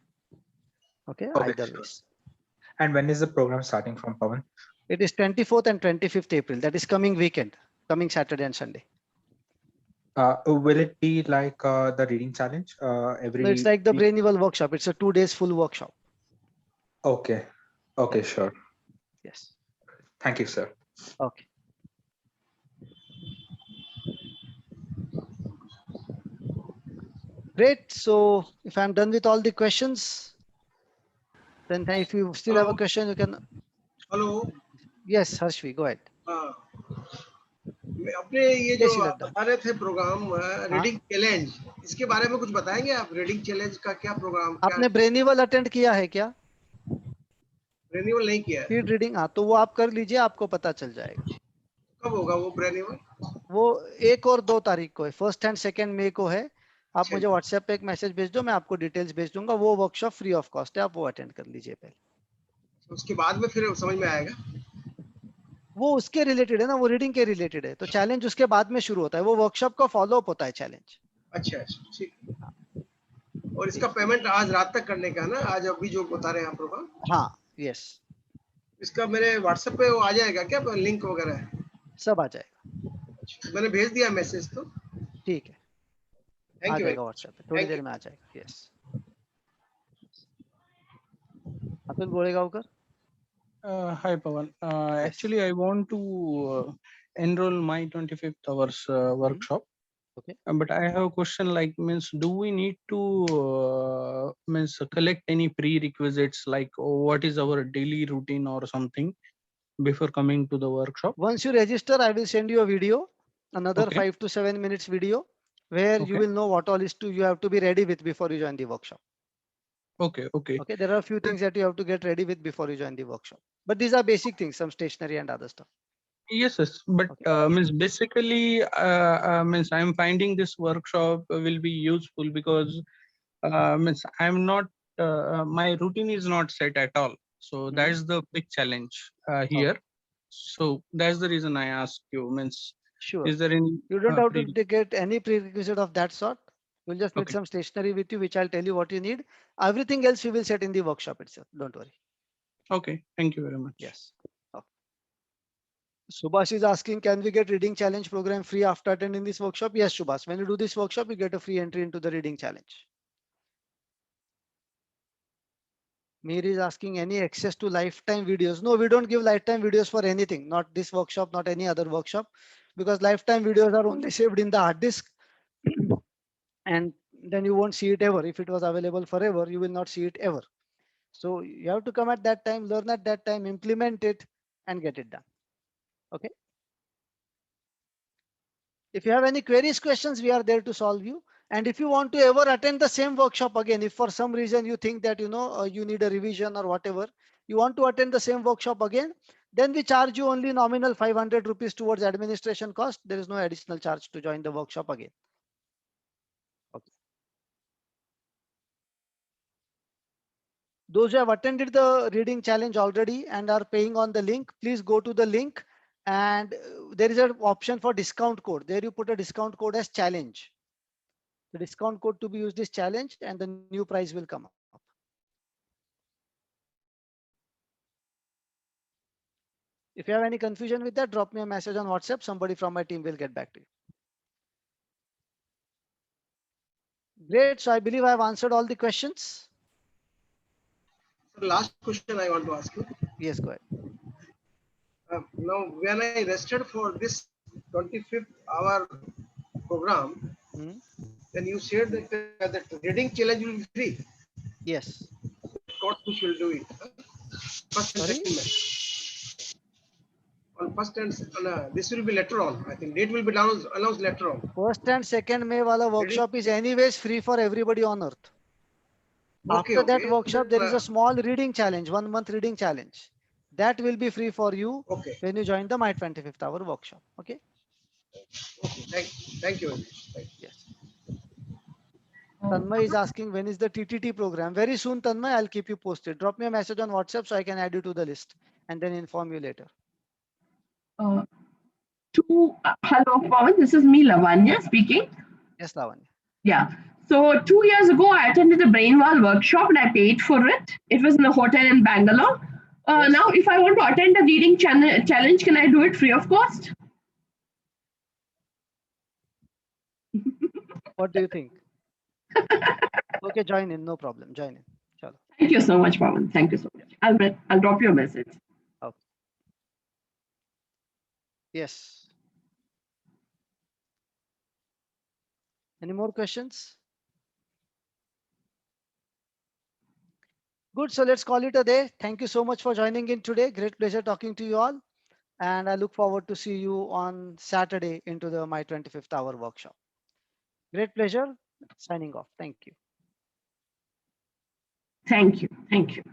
Okay, Okay, either sure. ways. And when is the program starting from, Pawan? It is 24th and 25th April. That is coming weekend, coming Saturday and Sunday. Will it be like the reading challenge No, it's every like the week? Brainival workshop. It's a 2 days full workshop. Okay. Okay, sure. Yes. Thank you, sir. Okay. Great. So if I'm done with all the questions, then if you still have a Hello. question, you can. Hello Yes, Harshvi, go ahead. हाँ अपने ये जो Yes, आप Shilada. बता रहे थे programme हाँ? Reading challenge इसके बारे में कुछ बताएंगे आप रीडिंग चैलेंज का क्या प्रोग्राम क्या आपने ब्रेनिवल अटेंड किया है क्या? रिन्यूअल नहीं किया है स्पीड रीडिंग, हाँ, तो वो आप कर लीजिए, आपको पता चल जाएगा। कब होगा वो रिन्यूअल वो 1 और 2 तारीख को है, 1 एंड 2 मई को है। आप मुझे व्हाट्सएप पे एक मैसेज भेज दो, मैं आपको डिटेल्स भेज दूंगा। वो वर्कशॉप फ्री ऑफ कॉस्ट है, आप वो अटेंड कर लीजिए पहले। उसके बाद में फिर समझ में आएगा वो उसके रिलेटेड है ना, वो रीडिंग के रिलेटेड है, तो चैलेंज उसके बाद में शुरू होता है। वो वर्कशॉप का फॉलो अप होता है चैलेंज। अच्छा अच्छा ठीक और इसका पेमेंट आज रात तक करने का है ना आज अभी जो बता रहे हैं आप प्रोग्राम हाँ, यस, इसका मेरे व्हाट्सएप पे वो आ जाएगा क्या लिंक वगैरह सब आ जाएगा। अच्छा, मैंने भेज दिया मैसेज तो ठीक है, आ थैंक यू जाएगा व्हाट्सएप पे, थोड़ी Thank देर you. में आ जाएगा। Yes, Atul Goregaonkar. Hi, Pawan. Yes. Actually, I want to enroll my 25th hours workshop. Okay. But I have a question like means do we need to means collect any prerequisites like what is our daily routine or something before coming to the workshop? Once you register, I will send you a video, another Okay. 5 to 7 minutes video, where you Okay. will know what all is you have to be ready with before you join the workshop. Okay. Okay. Okay, there are a few things that you have to get ready with before you join the workshop. But these are basic things, some stationery and other stuff. Yes, yes. But Okay. means basically means I'm finding this workshop will be useful because means I'm not my routine is not set at all. So that's the big challenge here. So that's the reason I asked you. Means Sure. is there any You don't have to get any prerequisite of that sort. You'll just need Okay. some stationery with you, which I'll tell you what you need. Everything else we will set in the workshop itself. Don't worry. Okay, thank you very much. Yes. Okay. Subhash is asking, can we get reading challenge program free after attending this workshop? Yes, Subhash. When you do this workshop, you get a free entry into the reading challenge. Mir is asking, any access to lifetime videos? No, we don't give lifetime videos for anything. Not this workshop, not any other workshop, because lifetime videos are only saved in the hard disk. And then you won't see it ever. If it was available forever, you will not see it ever. So you have to come at that time, learn at that time, implement it, and get it done. Okay. If you have any queries, questions, we are there to solve you. And if you want to ever attend the same workshop again, if for some reason you think that, you need a revision or whatever, you want to attend the same workshop again, then we charge you only nominal 500 rupees towards administration cost. There is no additional charge to join the workshop again. Okay. Those who have attended the reading challenge already and are paying on the link, please go to the link, and there is an option for discount code. There you put a discount code as challenge. The discount code to be used is challenge, and the new price will come up. If you have any confusion with that, drop me a message on WhatsApp. Somebody from my team will get back to you. Great. So I believe I've answered all the questions. Last question I want to ask you. Yes, go ahead. Now, when I registered for this 25th hour program, then you said that that reading challenge will be free. Yes. Course which will do it. First and Sorry? second match. On first and this will be later on. I think date will be announced later on. First and second May wala workshop is anyways free for everybody on earth. After that workshop, there is a small reading challenge, 1 month reading challenge. That will be free for you when you join the My 25th Hour workshop. Okay. Okay. Thank you very much. Thank you. Yes. Tanmay is asking when is the TTT program? Very soon, Tanmay. I'll keep you posted. Drop me a message on WhatsApp so I can add you to the list and then inform you later. Hello, Pawan. This is me, Lavanya, speaking. Yes, Lavanya. Yeah. So 2 years ago, I attended the Brainwall workshop and I paid for it. It was in a hotel in Bangalore. Now, if I want to attend a reading challenge, can I do it free of cost? What do you think? Okay, join in. No problem. Join in. Chalo. Thank you so much, Pawan. Thank you so much. I'll drop you a message. Okay. Yes. Any more questions? Good. So let's call it a day. Thank you so much for joining in today. Great pleasure talking to you all. And I look forward to see you on Saturday into the My 25th Hour workshop. Great pleasure. Signing off. Thank you. Thank you. Thank you.